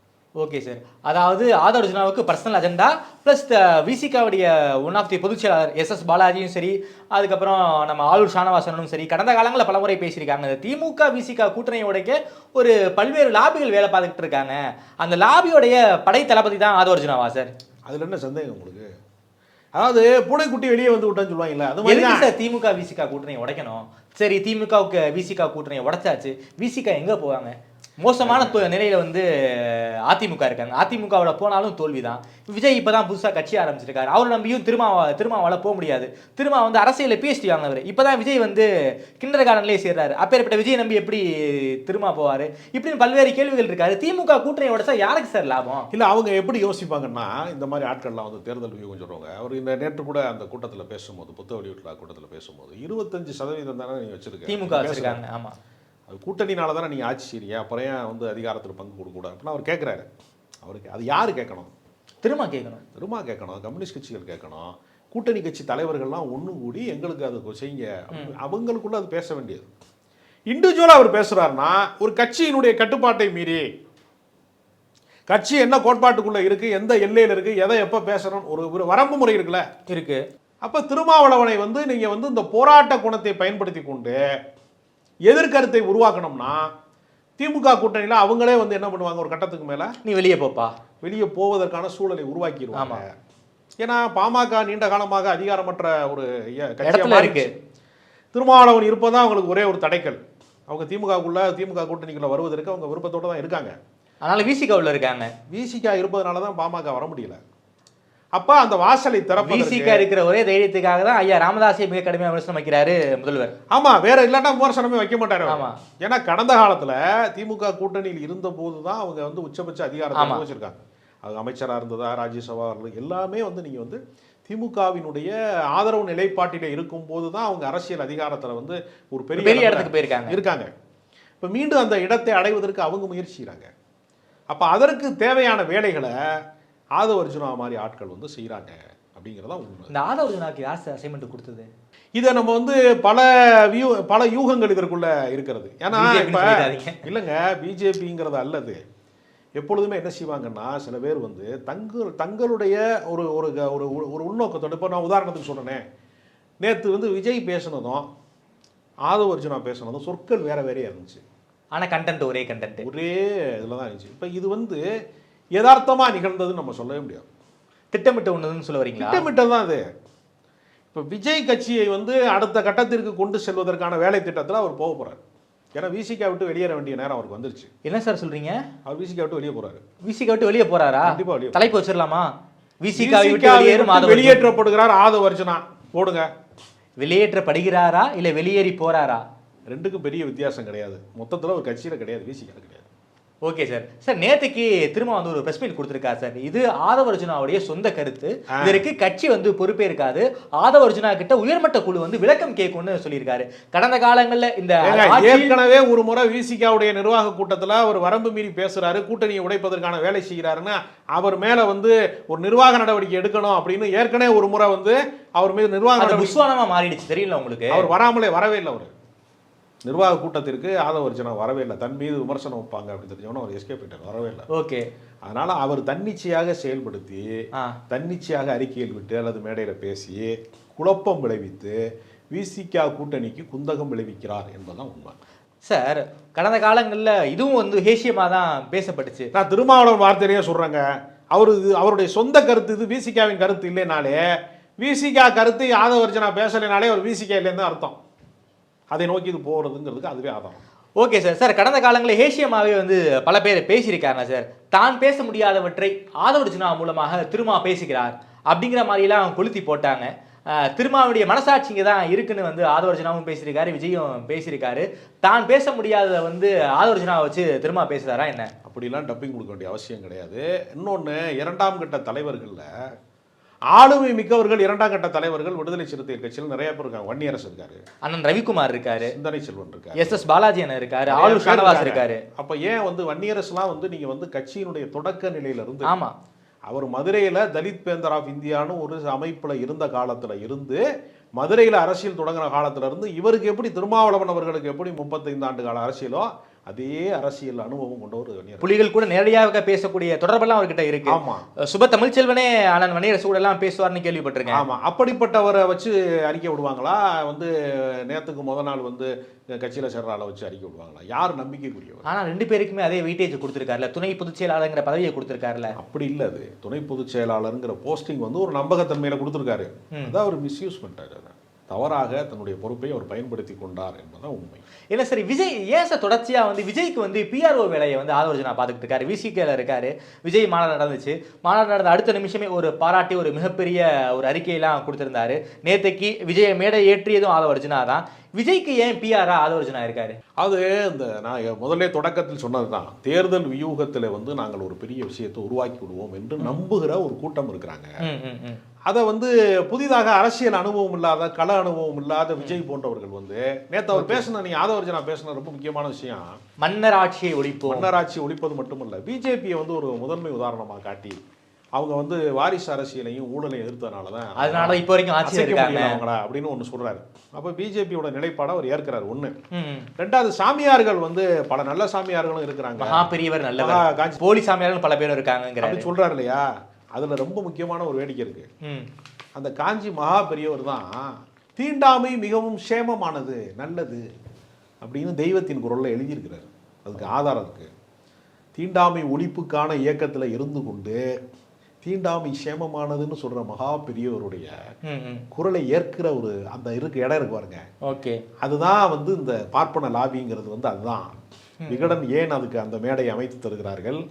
ஓகே சார், அதாவது ஆதவ அர்ஜுனாவுக்கு பர்சனல் அஜெண்டா ப்ளஸ் விசிகாவுடைய ஒன் ஆஃப் தி பொதுச் செயலாளர் எஸ் பாலாஜியும் சரி, அதுக்கப்புறம் நம்ம ஆளூர் ஷானவாசனும் சரி, கடந்த காலங்களில் பலமுறை பேசியிருக்காங்க. திமுக விசிகா கூட்டணியை உடைக்க ஒரு பல்வேறு லாபிகள் வேலை பார்த்துக்கிட்டு இருக்காங்க. அந்த லாபியோடைய படை தளபதி தான் ஆதவ அர்ஜுனாவா சார்? அதில் என்ன சந்தேகம் உங்களுக்கு? அதாவது பூனைக்குட்டி வெளியே வந்து விட்டான்னு சொல்லுவாங்கல்ல, அது மாதிரி சார் திமுக விசிகா கூட்டணியை உடைக்கணும். சரி, திமுகவுக்கு விசிகா கூட்டணியை உடைச்சாச்சு, விசிகா எங்கே போவாங்க? மோசமான நிலையில வந்து அதிமுக இருக்காங்க. அதிமுகவோட போனாலும் தோல்விதான். விஜய் இப்பதான் புதுசா கட்சி ஆரம்பிச்சிருக்காரு. அவர் நம்பியும் திருமாவால போக முடியாது. திருமா வந்து அரசியல PhD வாங்கினவர். இப்பதான் விஜய் வந்து கிண்டர் கார்டன்லயே சேர்றாரு. அப்பேற்பட்ட விஜய் நம்பி எப்படி திருமா போவாரு? இப்படின்னு பல்வேறு கேள்விகள் இருக்காரு. திமுக கூட்டணி உடைச்சா யாருக்கு சார் லாபம்? இல்ல அவங்க எப்படி யோசிப்பாங்கன்னா, இந்த மாதிரி ஆட்கள்லாம் வந்து தேர்தல் வியூகம் சொல்றவங்க, அவர் இந்த நேற்று கூட அந்த கூட்டத்தில் பேசும்போது, புத்தக வெளியீட்டு கூட்டத்தில் பேசும்போது 25% தானே நீங்க வச்சிருக்கீங்க திமுக வச்சிருக்காங்க. ஆமா, அது கூட்டணினால தானே நீங்கள் ஆட்சி செய்றீங்க, அப்புறம் ஏன் வந்து அதிகாரத்தில் பங்கு கொடுக்கூடாது அப்படின்னு அவர் கேட்குறாரு. அவருக்கு அது யார் கேட்கணும்? திருமா கேட்கணும். திருமா கேட்கணும், கம்யூனிஸ்ட் கட்சிகள் கேட்கணும், கூட்டணி கட்சி தலைவர்கள்லாம் ஒன்று கூடி எங்களுக்கு அதை செய்யுங்க, அவங்களுக்குள்ள அது பேச வேண்டியது. இண்டிவிஜுவலாக அவர் பேசுகிறாருன்னா ஒரு கட்சியினுடைய கட்டுப்பாட்டை மீறி, கட்சி என்ன கோட்பாட்டுக்குள்ளே இருக்குது, எந்த எல்லையில் இருக்குது, எதை எப்போ பேசணும், ஒரு வரம்பு முறை இருக்குல்ல இருக்கு. அப்போ திருமாவளவனை வந்து நீங்கள் வந்து இந்த போராட்ட குணத்தை பயன்படுத்தி கொண்டு எதிர்கருத்தை உருவாக்கணும்னா திமுக கூட்டணியில் அவங்களே வந்து என்ன பண்ணுவாங்க, ஒரு கட்டத்துக்கு மேலே நீ வெளியே போப்பா, வெளியே போவதற்கான சூழலை உருவாக்கிடுவாங்க. ஏன்னா பாமக நீண்ட காலமாக அதிகாரமற்ற ஒரு கட்சியாக இருக்கு. திருமாவளவன் இருப்பதான் அவங்களுக்கு ஒரே ஒரு தடைக்கல். அவங்க திமுக கூட்டணிக்குள்ள வருவதற்கு அவங்க விருப்பத்தோடு தான் இருக்காங்க. அதனால விசிகாவில் இருக்காங்க. விசிகா இருப்பதனால தான் பாமக வர முடியல. அப்ப அந்த வாசலை திறப்பதற்கு விசிகா இருக்கிற ஒரே தைரியத்துக்காக தான் ஐயா ராமதாஸை மிக கடுமையாக விமர்சனம் வைக்கிறாரு முதல்வர். ஆமா, வேற இல்லாட்டா விமர்சனமே வைக்க மாட்டாரு. ஆமா, ஏன்னா கடந்த காலத்துல திமுக கூட்டணியில் இருந்த போது தான் அவங்க வந்து உச்சபட்ச அதிகாரத்தை வச்சிருக்காங்க. அது அமைச்சராக இருந்ததா, ராஜ்யசபா எல்லாமே வந்து நீங்க வந்து திமுகவினுடைய ஆதரவு நிலைப்பாட்டில இருக்கும் போது தான் அவங்க அரசியல் அதிகாரத்துல வந்து ஒரு பெரிய இடத்துக்கு போயிருக்காங்க. இப்ப மீண்டும் அந்த இடத்தை அடைவதற்கு அவங்க முயற்சிக்கிறாங்க. அப்ப அதற்கு தேவையான வேலைகளை ஆதவ அர்ஜுனா மாதிரி ஆட்கள் வந்து செய்கிறாங்க அப்படிங்கிறதா உண்மை. இந்த ஆதவ அர்ஜுனாக்கு யார் அசைன்மெண்ட் கொடுத்தது? இதை நம்ம வந்து பல யூகங்கள் இதற்குள்ள இருக்கிறது. ஏன்னா இப்போ இல்லைங்க, பிஜேபிங்கிறது அல்லது எப்பொழுதுமே என்ன செய்வாங்கன்னா, சில பேர் வந்து தங்களுடைய ஒரு ஒரு ஒரு உள்நோக்கத்தோடு, இப்போ நான் உதாரணத்துக்கு சொல்கிறேன், நேற்று வந்து விஜய் பேசுனதும் ஆதவ அர்ஜுனா பேசுனதும் சொற்கள் வேற வேறையாக இருந்துச்சு. ஆனால் கண்டென்ட் ஒரே இதில் தான் இருந்துச்சு. இப்போ இது வந்து யதார்த்தமாக நிகழ்ந்ததுன்னு நம்ம சொல்லவே முடியாது. திட்டமிட்ட ஒன்றுன்னு சொல்ல வரீங்களா? திட்டமிட்டது தான் அது. இப்போ விஜய் கட்சியை வந்து அடுத்த கட்டத்திற்கு கொண்டு செல்வதற்கான வேலை திட்டத்தில் அவர் போக போகிறார். ஏன்னா விசிகா விட்டு வெளியேற வேண்டிய நேரம் அவருக்கு வந்துருச்சு. என்ன சார் சொல்றீங்க? அவர் விசிகா விட்டு வெளியே போறாரு. விசிகா விட்டு வெளியே போறாரா? கண்டிப்பா வெளியே. தலைப்பு வச்சிடலாமா? விசிகா வெளியேற்றப்படுகிறார் ஆதவ அர்ஜுனா போடுங்க. வெளியேற்றப்படுகிறாரா இல்ல வெளியேறி போறாரா? ரெண்டுக்கும் பெரிய வித்தியாசம் கிடையாது. மொத்தத்தில் ஒரு கட்சியில் கிடையாது, விசிகா கிடையாது. Okay sir. சார் நேற்றுக்கு திரும்ப வந்து ஒரு பிரஸ் மீட் கொடுத்துருக்காரு சார். இது ஆதவ அர்ஜுனாவுடைய சொந்த கருத்து. இதற்கு கட்சி வந்து பொறுப்பே இருக்காது. ஆதவ அர்ஜுனா கிட்ட உயர்மட்ட குழு வந்து விளக்கம் கேட்கும்னு சொல்லியிருக்காரு. கடந்த காலங்களில் இந்த ஏற்கனவே ஒரு முறை விசிகாவுடைய நிர்வாக கூட்டத்தில் ஒரு வரம்பு மீறி பேசுறாரு, கூட்டணியை உடைப்பதற்கான வேலை செய்கிறாருன்னு அவர் மேல வந்து ஒரு நிர்வாக நடவடிக்கை எடுக்கணும் அப்படின்னு ஏற்கனவே ஒரு முறை வந்து அவர் மீது நிர்வாக விசுவானமா மாறிடுச்சு. தெரியல உங்களுக்கு? அவர் வரவே இல்லை. அவர் நிர்வாக கூட்டத்திற்கு ஆதவ அர்ஜுனா வரவே இல்லை. தன் மீது விமர்சனம் வைப்பாங்க அப்படின்னு தெரிஞ்சவன அவர் எஸ்கேப் ஆயிட்டார், வரவே இல்லை. ஓகே. அதனால அவர் தன்னிச்சையாக செயல்படுத்தி தன்னிச்சையாக அறிக்கையில் விட்டு அல்லது மேடையில் பேசி குழப்பம் விளைவித்து விசிகா கூட்டணிக்கு குந்தகம் விளைவிக்கிறார் என்பதுதான் உண்மை. சார் கடந்த காலங்களில் இதுவும் வந்து ஹேஷியமாக தான் பேசப்பட்டுச்சு. நான் திருமாவளவன் வார்த்தையிலேயே சொல்கிறேங்க, அவருடைய சொந்த கருத்து இது, விசிகாவின் கருத்து இல்லைனாலே, விசிகா கருத்து ஆதவ அர்ஜுனா பேசலைனாலே ஒரு விசிகா இல்லைன்னு அர்த்தம். அதை நோக்கி இது போகிறதுங்கிறதுக்கு அதுவே ஆதாரம். Okay sir. சார் கடந்த காலங்களில் ஹேஷியமாகவே வந்து பல பேர் பேசியிருக்காங்க சார். தான் பேச முடியாதவற்றை ஆதவ அர்ஜுனா மூலமாக திருமா பேசுகிறார் அப்படிங்கிற மாதிரிலாம் கொளுத்தி போட்டாங்க. திருமாவுடைய மனசாட்சிங்க தான் இருக்குன்னு வந்து ஆதவ அர்ஜுனாவும் பேசியிருக்காரு, விஜயும் பேசியிருக்காரு. தான் பேச முடியாததை வந்து ஆதவ அர்ஜுனாவை வச்சு திருமா பேசுகிறாரா என்ன? அப்படிலாம் டப்பிங் கொடுக்க வேண்டிய அவசியம் கிடையாது. இன்னொன்று, இரண்டாம் கட்ட தலைவர்களில் ஆளுமை மிக்கவர்கள், இரண்டாம் கட்ட தலைவர்கள் விடுதலை சிறுத்தைகள் கட்சியில் நிறைய பேர் இருக்காங்க. வன்னியரசு இருக்காரு, அண்ணன் ரவிக்குமார் இருக்காரு, சிந்தனை செல்வன் இருக்காரு, SS பாலாஜி அண்ணன் இருக்காரு, ஆளூர் ஷானவாஸ் இருக்காரு. அப்ப ஏன் வந்து வன்னியரசுலாம் வந்து நீங்க வந்து கட்சியினுடைய தொடக்க நிலையில இருந்து, ஆமா, அவர் மதுரையில தலித் பேந்தர் ஆஃப் இந்தியான்னு ஒரு அமைப்புல இருந்த காலத்துல இருந்து, மதுரையில அரசியல் தொடங்குற காலத்துல இருந்து இவருக்கு எப்படி திருமாவளவன் அவர்களுக்கு எப்படி 35 ஆண்டு கால அரசியலோ அதே அரசியல் அனுபவம் கொண்டவர். புலிகள் கூட நேரடியாக பேசக்கூடிய தொடர்பெல்லாம் அவர்கிட்ட இருக்கு. ஆமா, சுப தமிழ்ச்செல்வனே அண்ணன் வன்னியரசு கூட எல்லாம் பேசுவார்னு கேள்விப்பட்டிருக்கேன். ஆமா, அப்படிப்பட்டவரை வச்சு அறிக்கை விடுவாங்களா? வந்து நேத்துக்கு முத நாள் வந்து கட்சியில சேர்றால வச்சு அறிக்கை விடுவாங்களா? யார் நம்பிக்கைக்குரியவர்? ஆனா 2 பேருக்குமே அதே வெயிட்டேஜ் கொடுத்திருக்காருல, துணை பொதுச் செயலாளர்ங்கிற பதவியை கொடுத்திருக்காருல. அப்படி இல்ல, அது துணை பொதுச் செயலாளருங்கிற போஸ்டிங் வந்து ஒரு நம்பகத்தன்மையில கொடுத்திருக்காரு. அதான் அவர் மிஸ்யூஸ் பண்ணிட்டாரு, தவறாக தன்னுடைய பொறுப்பை அவர் பயன்படுத்தி கொண்டார் என்பதுதான் உண்மை. இல்லை சரி, விஜய் ஏன் சார் தொடர்ச்சியாக வந்து விஜய்க்கு வந்து பிஆர்ஓ வேலையை வந்து ஆதரவு நான் பார்த்துக்கிட்டு இருக்காரு. விசிகேல இருக்காரு. விஜய் மாநாடு நடந்துச்சு. மாநாடு நடந்த அடுத்த நிமிஷமே ஒரு பாராட்டி ஒரு மிகப்பெரிய ஒரு அறிக்கையெல்லாம் கொடுத்திருந்தாரு. நேற்றைக்கு விஜயை மேடை ஏற்றியதும் ஆதவர்ஜுனா தான். விஜய்க்கு ஏன் பிஆரா ஆதவர்ஜுனா இருக்காரு? அது இந்த நான் முதல்ல தொடக்கத்தில் சொன்னது தான், தேர்தல் வியூகத்தில் வந்து நாங்கள் ஒரு பெரிய விஷயத்தை உருவாக்கி விடுவோம் என்று நம்புகிற ஒரு கூட்டம் இருக்கிறாங்க. அதை வந்து புதிதாக அரசியல் அனுபவம் இல்லாத, கள அனுபவம் இல்லாத விஜய் போன்றவர்கள் வந்து நேற்று அவர் பேசின, நீ ஆதவர்ஜுனா பேசின ரொம்ப முக்கியமான விஷயம், மன்னர் ஆட்சியை ஒழிப்போம். மன்னர் ஆட்சி ஒழிப்பது மட்டுமல்ல, பிஜேபியை வந்து ஒரு முதன்மை உதாரணமாக காட்டி அவங்க வந்து வாரிசு அரசியலையும் ஊழலையும் எதிர்த்ததுனால தான் அதனால இப்போ வரைக்கும் ஆட்சி இருக்காங்க அவங்களா அப்படின்னு ஒன்று சொல்றாரு. அப்போ பிஜேபியோட நிலைப்பாடை அவர் ஏற்கிறார். ஒன்று. ரெண்டாவது, சாமியார்கள் வந்து பல நல்ல சாமியார்களும் இருக்கிறாங்க. மகா பெரியவர் நல்ல போலி சாமியார்கள் பல பேரும் இருக்காங்க சொல்றாரு இல்லையா? அதுல ரொம்ப முக்கியமான ஒரு வேடிக்கை இருக்கு. அந்த காஞ்சி மகா பெரியவர் தான் தீண்டாமை மிகவும் சேமமானது, நல்லது அப்படின்னு தெய்வத்தின் குரல்ல எழுதியிருக்கிறார். அதுக்கு ஆதாரம் இருக்கு. தீண்டாமை ஒழிப்புக்கான இயக்கத்தில் இருந்து கொண்டு தீண்டாமை சேமமானதுன்னு சொல்ற மகா பெரியவருடைய குரலை ஏற்கிற ஒரு அந்த இடம் இருக்கு பாருங்க. ஓகே, அதுதான் வந்து இந்த பார்ப்பன லாபிங்கிறது வந்து அதுதான். விகடன் ஏன் அதுக்கு அந்த மேடை அமைத்து தருகிறார்கள்?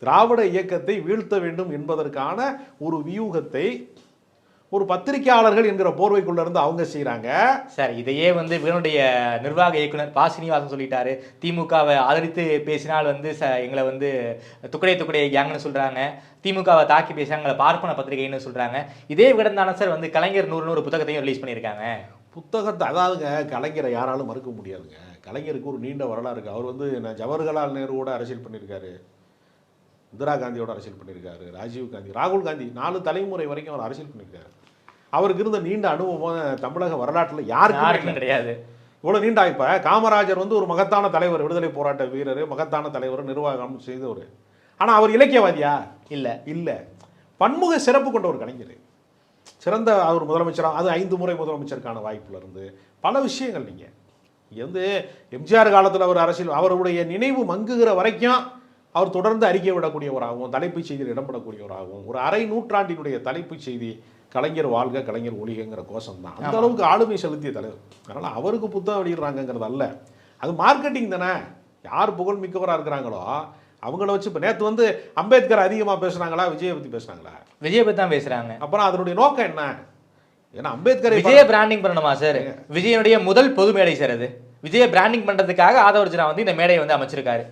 திராவிட இயக்கத்தை வீழ்த்த வேண்டும் என்பதற்கான ஒரு வியூகத்தை ஒரு பத்திரிகையாளர்கள் என்கிற போர்வைக்குள்ள இருந்து அவங்க செய்யறாங்க. சார், இதையே வந்து இவனுடைய நிர்வாக இயக்குனர் பா சீனிவாசன் சொல்லிட்டாரு. திமுகவை ஆதரித்து பேசினால் வந்து எங்களை வந்து துக்கடை கேங்னு சொல்றாங்க. திமுகவை தாக்கி பேசினா எங்களை பார்ப்பன பத்திரிகைன்னு சொல்றாங்க. இதே விகடன் தானே சார் வந்து கலைஞர் 100 புத்தகத்தையும் ரிலீஸ் பண்ணியிருக்காங்க. புத்தகத்தை அதாவதுங்க, கலைஞரை யாராலும் மறுக்க முடியாதுங்க. கலைஞருக்கு ஒரு நீண்ட வரலாறு இருக்கு. அவர் வந்து ஜவஹர்லால் நேருவோட அரசியல் பண்ணியிருக்காரு, இந்திரா காந்தியோட அரசியல் பண்ணியிருக்காரு, ராஜீவ் காந்தி, ராகுல் காந்தி, 4 தலைமுறை வரைக்கும் அவர் அரசியல் பண்ணியிருக்காரு. அவருக்கு இருந்த நீண்ட அனுபவம் தமிழக வரலாற்றில் யாருக்கும் கிடையாது. இவ்வளோ நீண்டா. இப்போ காமராஜர் வந்து ஒரு மகத்தான தலைவர், விடுதலை போராட்ட வீரர், மகத்தான தலைவர், நிர்வாகம் செய்தவர். ஆனால் அவர் இலக்கியவாதியா? இல்லை. பன்முக சிறப்பு கொண்ட ஒரு கலைஞர், சிறந்த அவர் முதலமைச்சராக, அது 5 முறை முதலமைச்சருக்கான வாய்ப்புல இருந்து பல விஷயங்கள். நீங்கள் வந்து எம்ஜிஆர் காலத்தில் அவர் அரசியல், அவருடைய நினைவு மங்குகிற வரைக்கும் அவர் தொடர்ந்து அறிக்கை விடக்கூடியவராகவும் தலைப்புச் செய்தியில் இடம்பெறக்கூடியவராகவும், ஒரு அரை நூற்றாண்டினுடைய தலைப்புச் செய்தி கலைஞர் வாழ்க கலைஞர் ஒழிகங்கிற கோஷம் தான். அந்த அளவுக்கு ஆளுமை செலுத்திய தலைவர். அதனால் அவருக்கு புத்தகம் வெளியிடுறாங்கிறது அல்ல, அது மார்க்கெட்டிங் தானே. யார் புகழ் மிக்கவராக இருக்கிறாங்களோ அவங்கள வச்சு. இப்போ நேற்று வந்து அம்பேத்கர் அதிகமாக பேசுனாங்களா, விஜயை பற்றி பேசுனாங்களா? விஜயை பற்றி தான் பேசுகிறாங்க. அப்புறம் அதனுடைய நோக்கம் என்ன? ஏன்னா அம்பேத்கரை விஜய பிராண்டிங் பண்ணணுமா சார்? விஜயனுடைய முதல் பொது மேடை சார் அது. விஜய பிராண்டிங் பண்ணுறதுக்காக ஆதவர்ஜுனா வந்து இந்த மேடையை வந்து அமைச்சிருக்காரு.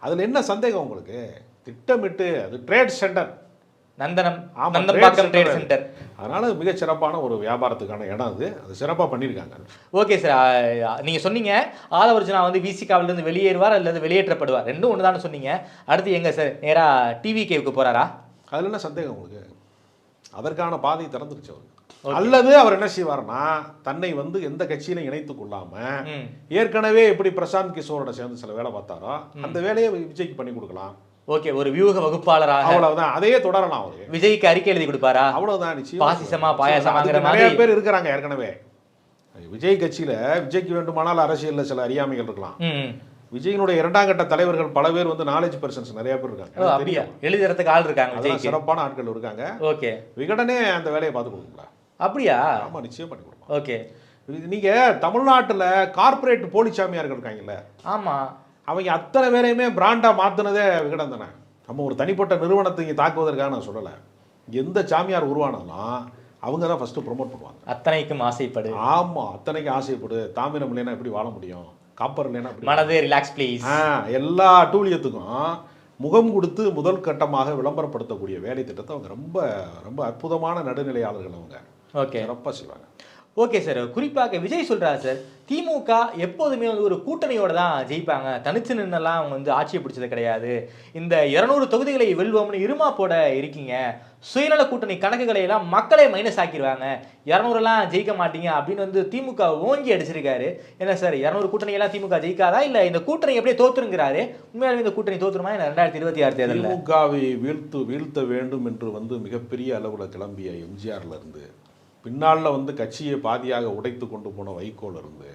அதில் என்ன சந்தேகம் உங்களுக்கு? திட்டமிட்டு அது trade centre, Nandambakkam trade centre. அதனால மிகச் சிறப்பான ஒரு வியாபாரத்துக்கான இடம் அது. அது சிறப்பாக பண்ணியிருக்காங்க. ஓகே சார், நீங்கள் சொன்னீங்க ஆதவர்ஜுனா வந்து விசிகாவிலிருந்து வெளியேறுவார் அல்லது வெளியேற்றப்படுவார், ரெண்டும் ஒன்று தானே சொன்னீங்க. அடுத்து எங்க சார் நேராக டிவிகேவுக்கு போகிறாரா? அதில் என்ன சந்தேகம் உங்களுக்கு? அதற்கான பாதை திறந்துருச்சு அவருக்கு. அல்லது அவர் என்ன செய்வார்னா, தன்னை வந்து எந்த கட்சியிலும் இணைத்துக் கொள்ளாம ஏற்கனவே எப்படி பிரசாந்த் கிஷோரோட சேர்ந்து சில வேலை பார்த்தாரோ அந்த வேலையை விஜய்க்கு பண்ணி கொடுக்கலாம். ஓகே, ஒரு வியூக வகுப்பாளராக. அவ்வளவுதான், அதையே தொடரலாம். அவரு விஜய்க்கு அறிக்கை எழுதி கொடுப்பாரா? அவ்வளவுதான். நிச்சயம் பாசிசமா பாயாசமாங்கிற நிறைய பேர் இருக்கிறாங்க ஏற்கனவே விஜய் கட்சியில. விஜய்க்கு வேண்டுமானால் அரசியல்ல சில அறியாமைகள் இருக்கலாம். விஜயினுடைய 2ஆம் கட்ட தலைவர்கள் பல பேர் வந்து நாலேஜ் பர்சன்ஸ் நிறைய பேர் இருக்காங்க. எழுதுறதுக்கு ஆள் இருக்காங்க, சிறப்பான ஆட்கள் இருக்காங்க. ஓகே, விகடனே அந்த வேலையை பார்த்து கொடுங்களா? அப்படியா? ஆமா, நிச்சயம் பண்ணி கொடுப்போம். ஓகே, நீங்க தமிழ்நாட்டுல கார்பரேட் போலிச்சாமியார்கள் இருக்காங்கல்ல, ஆமா, அவங்க அத்தனை பேரையுமே பிராண்டா மாத்தினதே விகடன் தானே. நம்ம ஒரு தனிப்பட்ட நிறுவனத்தை இங்கே தாக்குவதற்காக நான் சொல்லலை. எந்த சாமியார் உருவானாலும் அவங்க தான் ஃபர்ஸ்ட் ப்ரொமோட் பண்ணுவாங்க. அத்தனைக்கும் ஆசைப்படு. ஆமா, அத்தனைக்கும் ஆசைப்படு. தாமிரம் இல்லைன்னா எப்படி வாழ முடியும்? காப்பர் இல்லைன்னா மனதே ரிலாக்ஸ் ப்ளீஸ். எல்லா டூலியத்துக்கும் முகம் கொடுத்து முதல் கட்டமாக விளம்பரப்படுத்தக்கூடிய வேலை திட்டத்தை அவங்க ரொம்ப ரொம்ப அற்புதமான நடுநிலையாளர்கள். அவங்க ஓகே, சிறப்பாக செய்வாங்க. ஓகே சார், குறிப்பாக விஜய் சொல்கிறார் சார், திமுக எப்போதுமே வந்து ஒரு கூட்டணியோடு தான் ஜெயிப்பாங்க, தனிச்சு நின்னெல்லாம் அவங்க வந்து ஆட்சியை பிடிச்சது கிடையாது, இந்த 200 தொகுதிகளை வெல்வோம்னு இருமா போட இருக்கீங்க, சுயநல கூட்டணி கணக்குகளை எல்லாம் மக்களே மைனஸ் ஆக்கிடுவாங்க, 200 ஜெயிக்க மாட்டீங்க அப்படின்னு வந்து திமுக ஓங்கி அடிச்சிருக்காரு. என்ன சார், 200 கூட்டணியெல்லாம் திமுக ஜெயிக்காதா, இல்லை இந்த கூட்டணி எப்படியே தோத்துருங்கிறாரு? உண்மையாலுமே இந்த கூட்டணி தோத்துருமா? 2026 தேர்தலில் திமுகவை வீழ்த்த வேண்டும் என்று வந்து மிகப்பெரிய அளவில் கிளம்பிய எம்ஜிஆர்ல இருந்து, பின்னாளில் வந்து கட்சியை பாதியாக உடைத்து கொண்டு போன வைகோல இருந்து,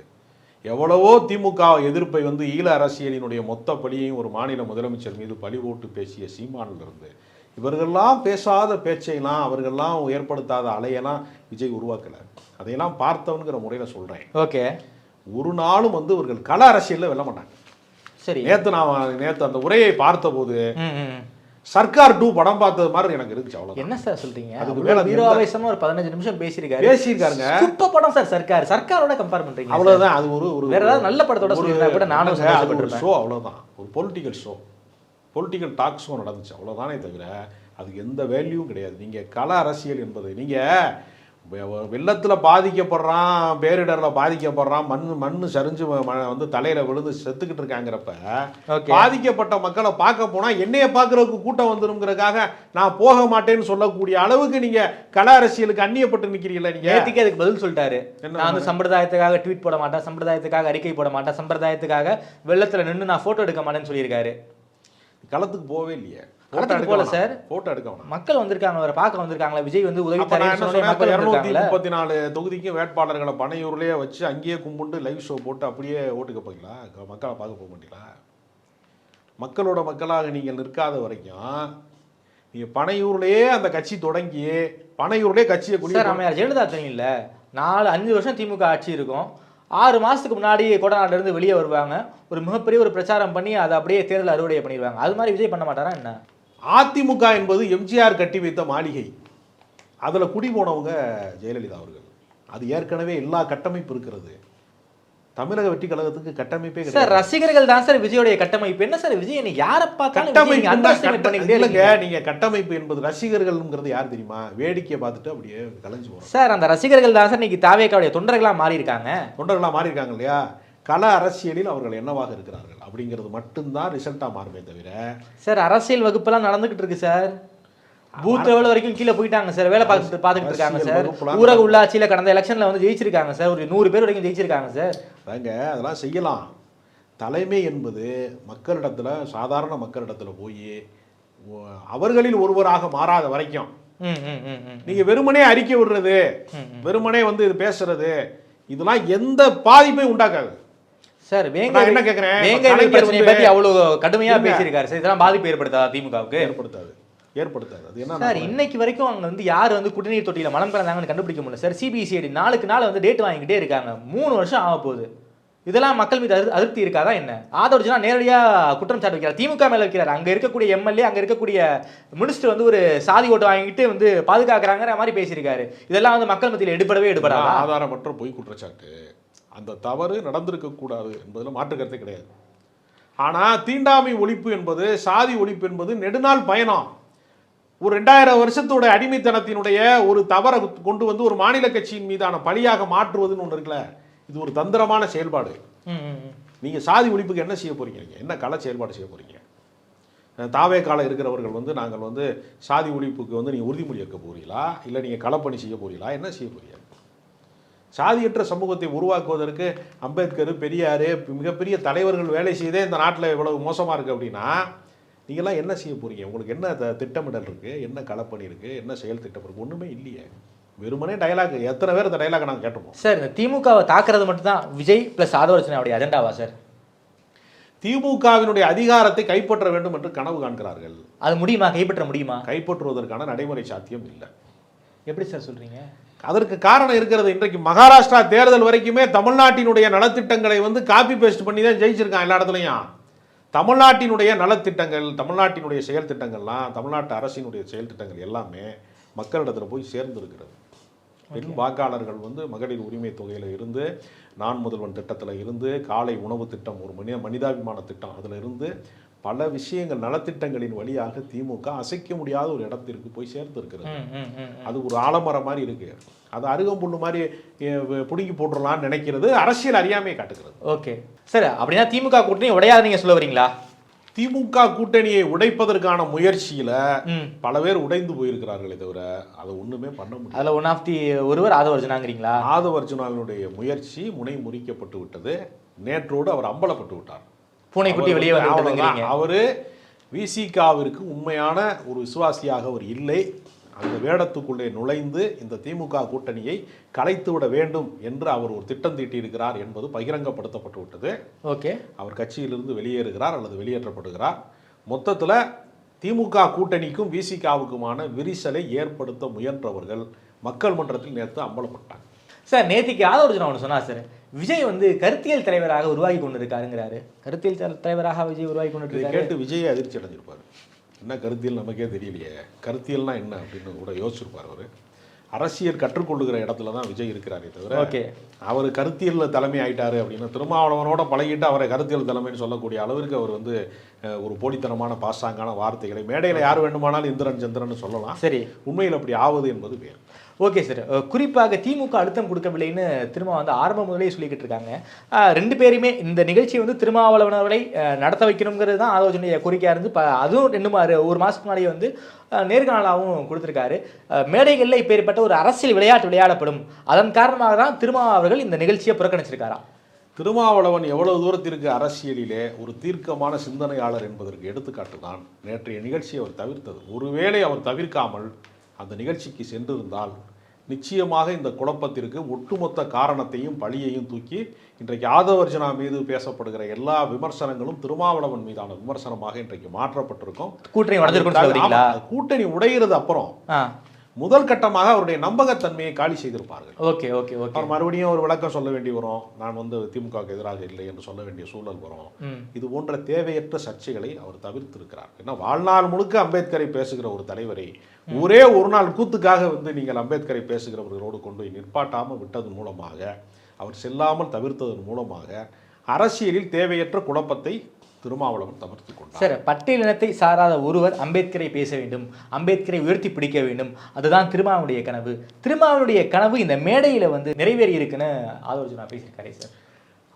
எவ்வளவோ திமுக எதிர்ப்பை வந்து ஈழ அரசியலினுடைய மொத்த பழியையும் ஒரு மாநில முதலமைச்சர் மீது பழி போட்டு பேசிய சீமானிலிருந்து, இவர்கள்லாம் பேசாத பேச்சையெல்லாம் அவர்கள்லாம் ஏற்படுத்தாத அலையெல்லாம் விஜய் உருவாக்கலை. அதையெல்லாம் பார்த்தவனுங்கிற முறையில் சொல்கிறேன். ஓகே, ஒரு நாளும் வந்து இவர்கள் கள அரசியலில் வெல்ல மாட்டாங்க. சரி, நேற்று அந்த உரையை பார்த்தபோது சர்க்கார் 2 படம் பார்த்தது மாதிரி எனக்கு இருந்துச்சு. அவ்வளோ என்ன சார் சொல்றீங்க? அதுக்கு மேல வீராவேசமா ஒரு 15 நிமிஷம் பேசியிருக்காருங்க. சூப்பர் படம் சார். சர்க்காரோட கம்பேர் பண்றீங்க? அவ்வளவுதான். அது ஒரு வேற ஏதாவது நல்ல படத்தோட சொல்லிருந்தா கூட நானும் ஒரு ஷோ, அவ்வளவுதான். ஒரு political show, political talk show நடந்துச்சு, அவ்வளவுதானே தவிர அதுக்கு எந்த வேல்யூவும் கிடையாது. நீங்க கள அரசியல் என்பது, நீங்க வெள்ளத்தில் பாதிக்கப்படுறான், பேரிடரில் பாதிக்கப்படுறான், மண்ணு சரிஞ்சு வந்து தலையில விழுந்து செத்துக்கிட்டு இருக்காங்கிறப்ப பாதிக்கப்பட்ட மக்களை பார்க்க போனா என்னைய பார்க்கறதுக்கு கூட்டம் வந்துருங்கிறதுக்காக நான் போக மாட்டேன்னு சொல்லக்கூடிய அளவுக்கு நீங்க கள அரசியலுக்கு அந்நியப்பட்டு நிக்கிறீங்களா? நீங்க நேத்திக்கு அதுக்கு பதில் சொல்லிட்டாரு. நான் வந்து சம்பிரதாயத்துக்காக ட்வீட் போட மாட்டேன், சம்பிரதாயத்துக்காக அறிக்கை போட மாட்டேன், சம்பிரதாயத்துக்காக வெள்ளத்துல நின்று நான் போட்டோ எடுக்க மாட்டேன்னு சொல்லியிருக்காரு. களத்துக்கு போகவே இல்லையே. போல சார், போட்டோ எடுக்க மக்கள் வந்திருக்காங்க, அவரை பார்க்க வந்திருக்காங்களா? விஜய் வந்து உதவி 234 தொகுதிக்கும் வேட்பாளர்களை பனையூர்லயே வச்சு அங்கேயே கும்பிட்டு லைவ் ஷோ போட்டு அப்படியே ஓட்டுக்க போய்ங்களா? மக்களை பார்க்க போக மாட்டீங்களா? மக்களோட மக்களாக நீங்கள் நிற்காத வரைக்கும் நீங்க பனையூர்லயே அந்த கட்சி தொடங்கி பனையூர்லயே கட்சியை குடியரசு ஜெயலலிதா தெரியும்ல, 4-5 வருஷம் திமுக ஆட்சி இருக்கும். 6 மாசத்துக்கு முன்னாடி கோடநாடுல இருந்து வெளியே வருவாங்க, ஒரு மிகப்பெரிய ஒரு பிரச்சாரம் பண்ணி அதை அப்படியே தேர்தல் அறுவடை பண்ணிடுவாங்க. அது மாதிரி விஜய் பண்ண மாட்டாரா என்ன? அதிமுக என்பது எம்ஜிஆர் கட்டி வைத்த மாளிகை. அதில் குடி போனவங்க ஜெயலலிதா அவர்கள். அது ஏற்கனவே எல்லா கட்டமைப்பு இருக்கிறது. தமிழக வெற்றி கழகத்துக்கு கட்டமைப்பே கிடையாது சார். ரசிகர்கள் தான் சார் விஜயோடைய கட்டமைப்பு. என்ன சார் விஜய் யாரை பார்த்தாலும் நீங்க கட்டமைப்பு என்பது ரசிகர்கள்ங்கிறது யார் தெரியுமா? வேடிக்கை பார்த்துட்டு அப்படியே கலைஞ்சு போறோம் சார். அந்த ரசிகர்கள் தான் சார் இன்னைக்கு தாவேக்காவுடைய தொண்டர்களாக மாறி இருக்காங்க இல்லையா? கள அரசியலில் அவர்கள் என்னவாக இருக்கிறார்கள் அப்படிங்கிறது மட்டும்தான் ரிசல்ட்டா மாறுமே தவிர சார் அரசியல் வகுப்பெல்லாம் நடந்துகிட்டு இருக்கு சார். பூத் லெவல் வரைக்கும் கீழே போயிட்டாங்க சார், வேலை பார்த்துக்கிட்டு இருக்காங்க சார். ஊரக உள்ளாட்சியில் கடந்த எலெக்ஷன்ல வந்து ஜெயிச்சிருக்காங்க சார், ஒரு 100 பேர் வரைக்கும் ஜெயிச்சிருக்காங்க சார். அதெல்லாம் செய்யலாம். தலைமை என்பது மக்களிடத்துல, சாதாரண மக்களிடத்துல போய் அவர்களில் ஒருவராக மாறாத வரைக்கும் நீங்க வெறுமனே அறிக்கை விடுறது, வெறுமனே வந்து இது பேசுறது, இதெல்லாம் எந்த பாதிப்பையும் உண்டாக்காது சார். என்ன கேக்குறேன், பத்தி அவ்வளவு கடுமையா பேசியிருக்காரு சார். இதெல்லாம் பாதிப்பு ஏற்படுத்தாதா திமுகவுக்கு? ஏற்படுத்தாது. அது என்ன சார், இன்னைக்கு வரைக்கும் அங்க வந்து யார் வந்து குடிநீர் தொட்டியில மலம் கலந்தாங்கன்னு கண்டுபிடிக்க முடியல சார். சிபிசிஐடி நாளுக்கு நாள் வந்து டேட் வாங்கிக்கிட்டே இருக்காங்க. 3 வருஷம் ஆக போகுது. இதெல்லாம் மக்கள் மீது அதிருப்தி இருக்காதா என்ன? ஆதரவுனா நேரடியா குற்றம் சாட்டு வைக்கிறார், திமுக மேல வைக்கிறார். அங்க இருக்கக்கூடிய எம்எல்ஏ, அங்க இருக்கக்கூடிய மினிஸ்டர் வந்து ஒரு சாதி ஓட்டு வாங்கிட்டு வந்து பாதுகாக்கிறாங்கிற மாதிரி பேசியிருக்காரு. இதெல்லாம் வந்து மக்கள் மத்தியில் எடுபடாது. ஆதாரமற்ற பொய் குற்றச்சாட்டு. அந்த தவறு நடந்திருக்க கூடாது என்பதில் மாற்று கருத்தே கிடையாது. ஆனா தீண்டாமை ஒழிப்பு என்பது, சாதி ஒழிப்பு என்பது நெடுநாள் பயணம். ஒரு 2000 வருஷத்தோட அடிமைத்தனத்தினுடைய ஒரு தவறை கொண்டு வந்து ஒரு மாநில கட்சியின் மீதான பழியாக மாற்றுவதுன்னு ஒன்று இருக்குல்ல, இது ஒரு தந்திரமான செயல்பாடு. நீங்க சாதி ஒழிப்புக்கு என்ன செய்ய போறீங்க? என்ன கள செயல்பாடு செய்ய போறீங்க? தாவே காலம் இருக்கிறவர்கள் வந்து நாங்கள் வந்து சாதி ஒழிப்புக்கு வந்து நீங்க உறுதிமொழி ஏற்க போறீங்களா, இல்லை நீங்க களப்பணி செய்ய போறீங்களா, என்ன செய்ய போறீங்க? சாதியற்ற சமூகத்தை உருவாக்குவதற்கு அம்பேத்கர், பெரியார், மிகப்பெரிய தலைவர்கள் வேலை செய்தே இந்த நாட்டில் இவ்வளவு மோசமாக இருக்குது அப்படின்னா நீங்கள்லாம் என்ன செய்ய போறீங்க? உங்களுக்கு என்ன திட்டமிடல் இருக்குது? என்ன களப்பணி இருக்குது? என்ன செயல் திட்டம் இருக்குது? ஒன்றுமே இல்லையே. வெறுமனே டயலாக். எத்தனை பேர் இந்த டயலாக் நாங்கள் கேட்டோம் சார்? இந்த திமுகவை தாக்குறது மட்டும்தான் விஜய் பிளஸ் ஆதரவு அஜெண்டாவா சார்? திமுகவினுடைய அதிகாரத்தை கைப்பற்ற வேண்டும் என்று கனவு காண்கிறார்கள். அது முடியுமா? கைப்பற்ற முடியுமா? கைப்பற்றுவதற்கான நடைமுறை சாத்தியம் இல்லை. எப்படி சார் சொல்றீங்க? அதற்கு காரணம் இருக்கிறது. இன்றைக்கு மகாராஷ்டிரா தேர்தல் வரைக்குமே தமிழ்நாட்டினுடைய நலத்திட்டங்களை வந்து காப்பி பேஸ்ட் பண்ணி தான் ஜெயிச்சிருக்கான் எல்லா இடத்துலையும். தமிழ்நாட்டினுடைய நலத்திட்டங்கள், தமிழ்நாட்டினுடைய செயல் திட்டங்கள்லாம், தமிழ்நாட்டு அரசினுடைய செயல் திட்டங்கள் எல்லாமே மக்களிடத்தில் போய் சேர்ந்துருக்கிறது. பெண் வாக்காளர்கள் வந்து மகளிர் உரிமை தொகையில் இருந்து, நான் முதல்வன் திட்டத்தில் இருந்து, காலை உணவு திட்டம், ஒரு மனிதாபிமான திட்டம், அதில் இருந்து பல விஷயங்கள் நலத்திட்டங்களின் வழியாக திமுக அசைக்க முடியாத ஒரு இடத்திற்கு போய் சேர்த்து இருக்கிறது. அது ஒரு ஆலமரம் மாதிரி இருக்கு. அது அருகம்புல்லு மாதிரி புடுங்கி போட்டுடலாம்னு நினைக்கிறது அரசியல் அறியாமையை காட்டுகிறது. ஓகே சார், அப்படின்னா திமுக கூட்டணி உடையாது நீங்க சொல்ல வரீங்களா? திமுக கூட்டணியை உடைப்பதற்கான முயற்சியில பல பேர் உடைந்து போயிருக்கிறார்களே தவிர அதை ஒண்ணுமே பண்ண முடியும். அதுல ஒன் ஆஃப் தி ஒருவர் ஆதவர்ஜுனாங்கிறீங்களா? ஆதவர்ஜுனாவினுடைய முயற்சி முனை முறிக்கப்பட்டு விட்டது. நேற்றோடு அவர் அம்பலப்பட்டு விட்டார். பூனைக்குட்டி வெளியே வந்து அவரு விசிகாவிற்கு உண்மையான ஒரு விசுவாசியாக அவர் இல்லை. அந்த வேடத்துக்குள்ளே நுழைந்து இந்த திமுக கூட்டணியை கலைத்து விட வேண்டும் என்று அவர் ஒரு திட்டம் தீட்டியிருக்கிறார் என்பது பகிரங்கப்படுத்தப்பட்டு விட்டது. ஓகே, அவர் கட்சியிலிருந்து வெளியேறுகிறார் அல்லது வெளியேற்றப்படுகிறார். மொத்தத்தில் திமுக கூட்டணிக்கும் விசிகாவுக்குமான விரிசலை ஏற்படுத்த முயன்றவர்கள் மக்கள் மன்றத்தில் நேற்று அம்பலப்பட்டாங்க. சார் நேத்திக்கு ஆதவர்ஜுனா ஒன்று சொன்னார் சார், விஜய் வந்து கருத்தியல் தலைவராக உருவாகி கொண்டு இருக்காருங்கிறாரு. கருத்தியல் தலைவராக விஜய் உருவாகி கொண்டு இருக்காரு கேட்டு விஜயை அதிர்ச்சி அடைஞ்சிருப்பாரு. என்ன கருத்தியல் நமக்கே தெரியலையே, கருத்தியல்னா என்ன அப்படின்னு கூட யோசிச்சிருப்பார் அவர். அரசியல் கற்றுக்கொள்ளுகிற இடத்துல தான் விஜய் இருக்கிறாரே தவிர ஓகே அவர் கருத்தியல் தலைமை ஆயிட்டாரு அப்படின்னு திருமாவளவனோட பழகிட்டு அவரை கருத்தியல் தலைமைன்னு சொல்லக்கூடிய அளவிற்கு அவர் வந்து ஒரு போலித்தனமான பாசாங்கான வார்த்தைகளை மேடையில் யார் வேண்டுமானாலும் இந்திரன் சந்திரன் சொல்லலாம். சரி, உண்மையில் அப்படி ஆவது என்பது வேறு. Okay sir. குறிப்பாக திமுக அழுத்தம் கொடுக்கவில்லைன்னு திரும்ப வந்து ஆரம்ப முதலே சொல்லிக்கிட்டு இருக்காங்க. ரெண்டு பேருமே இந்த நிகழ்ச்சி வந்து திருமாவளவனை நடத்த வைக்கணுங்கிறது தான் ஆலோசனைய கோரிக்கையாக இருந்து அதுவும் ஒரு மாதத்துக்கு முன்னாடியே வந்து நேர்காணலாகவும் கொடுத்துருக்காரு. மேடைகளில் இப்பேற்பட்ட ஒரு அரசியல் விளையாட்டு விளையாடப்படும், அதன் காரணமாக தான் திருமாவளவர்கள் இந்த நிகழ்ச்சியை புறக்கணிச்சிருக்காராம். திருமாவளவன் எவ்வளவு தூரத்திற்கு அரசியலிலே ஒரு தீர்க்கமான சிந்தனையாளர் என்பதற்கு எடுத்துக்காட்டு தான் நேற்றைய நிகழ்ச்சியை அவர் தவிர்த்தது. ஒருவேளை அவர் தவிர்க்காமல் அந்த நிகழ்ச்சிக்கு சென்றிருந்தால் நிச்சயமாக இந்த குழப்பத்திற்கு ஒட்டுமொத்த காரணத்தையும் பழியையும் தூக்கி இன்றைக்கு ஆதவர்ஜனா மீது பேசப்படுகிற எல்லா விமர்சனங்களும் திருமாவளவன் மீதான விமர்சனமாக இன்றைக்கு மாற்றப்பட்டிருக்கும். கூட்டணி உடைகிறது அப்புறம் முதல் கட்டமாக அவருடைய நம்பகத்தன்மையை காலி செய்திருப்பார்கள். Okay okay okay. அவர் மறுபடியும் ஒரு விளக்கம் சொல்ல வேண்டி வரும், நான் வந்து திமுகவுக்கு எதிராக இல்லை என்று சொல்ல வேண்டிய சூழல் வரும். இது போன்ற தேவையற்ற சர்ச்சைகளை அவர் தவிர்த்திருக்கிறார். ஏன்னா வாழ்நாள் முழுக்க அம்பேத்கரை பேசுகிற ஒரு தலைவரை ஒரே ஒரு நாள் கூத்துக்காக வந்து நீங்கள் அம்பேத்கரை பேசுகிறவர்களோடு கொண்டு போய் நிற்பாட்டாமல் விட்டதன் மூலமாக, அவர் செல்லாமல் தவிர்த்ததன் மூலமாக அரசியலில் தேவையற்ற குழப்பத்தை திருமாவளவன் தவிர்த்து கொண்டார். சார், பட்டியலினத்தை சாராத ஒருவர் அம்பேத்கரை பேச வேண்டும், அம்பேத்கரை உயர்த்தி பிடிக்க வேண்டும், அதுதான் திருமாவளுடைய கனவு. திருமாவளுடைய கனவு இந்த மேடையில் வந்து நிறைவேறி இருக்குன்னு ஆலோசனை பேசியிருக்காரு சார்.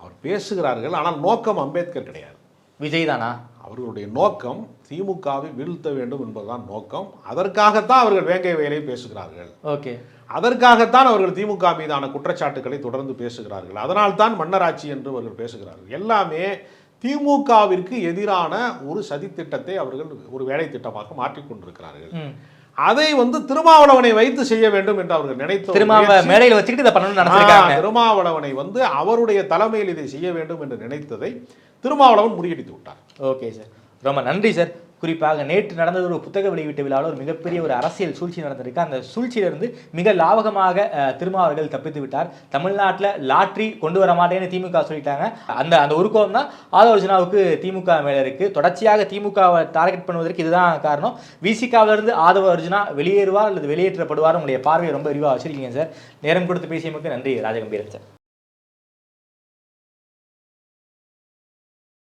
அவர் பேசுகிறார்கள், ஆனால் நோக்கம் அம்பேத்கர் கிடையாது, விஜய் தானா? அவர்களுடைய நோக்கம் திமுகவை வீழ்த்த வேண்டும் என்பதுதான் நோக்கம். அதற்காகத்தான் அவர்கள் வேங்கை வயலை பேசுகிறார்கள். ஓகே, அதற்காகத்தான் அவர்கள் திமுக மீதான குற்றச்சாட்டுக்களை தொடர்ந்து பேசுகிறார்கள். அதனால் தான் மன்னராட்சி என்று அவர்கள் பேசுகிறார்கள். எல்லாமே திமுகவிற்கு எதிரான ஒரு சதித்திட்டத்தை அவர்கள் ஒரு வேலை திட்டமாக மாற்றிக்கொண்டிருக்கிறார்கள். அதை வந்து திருமாவளவனை வைத்து செய்ய வேண்டும் என்று அவர்கள் நினைத்த திருமாவளவனை வந்து அவருடைய தலைமையில் இதை செய்ய வேண்டும் என்று நினைத்ததை திருமாவளவன் முறியடித்து விட்டார். ஓகே சார், ரொம்ப நன்றி சார். குறிப்பாக நேற்று நடந்த ஒரு புத்தக வெளியீட்டு விழாவில் ஒரு மிகப்பெரிய ஒரு அரசியல் சூழ்ச்சி நடந்திருக்கு. அந்த சூழ்ச்சியிலிருந்து மிக லாபகமாக திருமாவர்கள் தப்பித்து விட்டார். தமிழ்நாட்டில் லாட்ரி கொண்டு வர மாட்டேன்னு திமுக சொல்லிட்டாங்க. அந்த ஒரு கோபம் தான் ஆதவர்ஜுனாவுக்கு திமுக மேலே இருக்குது. தொடர்ச்சியாக திமுகவை டார்கெட் பண்ணுவதற்கு இதுதான் காரணம். விசிகாவிலிருந்து ஆதவர்ஜுனா வெளியேறுவார் அல்லது வெளியேற்றப்படுவார். உங்களுடைய பார்வையை ரொம்ப விரிவாக வச்சிருக்கீங்க சார். நேரம் கொடுத்து பேசியமைக்கு நன்றி ராஜகம்பீரன் சார்.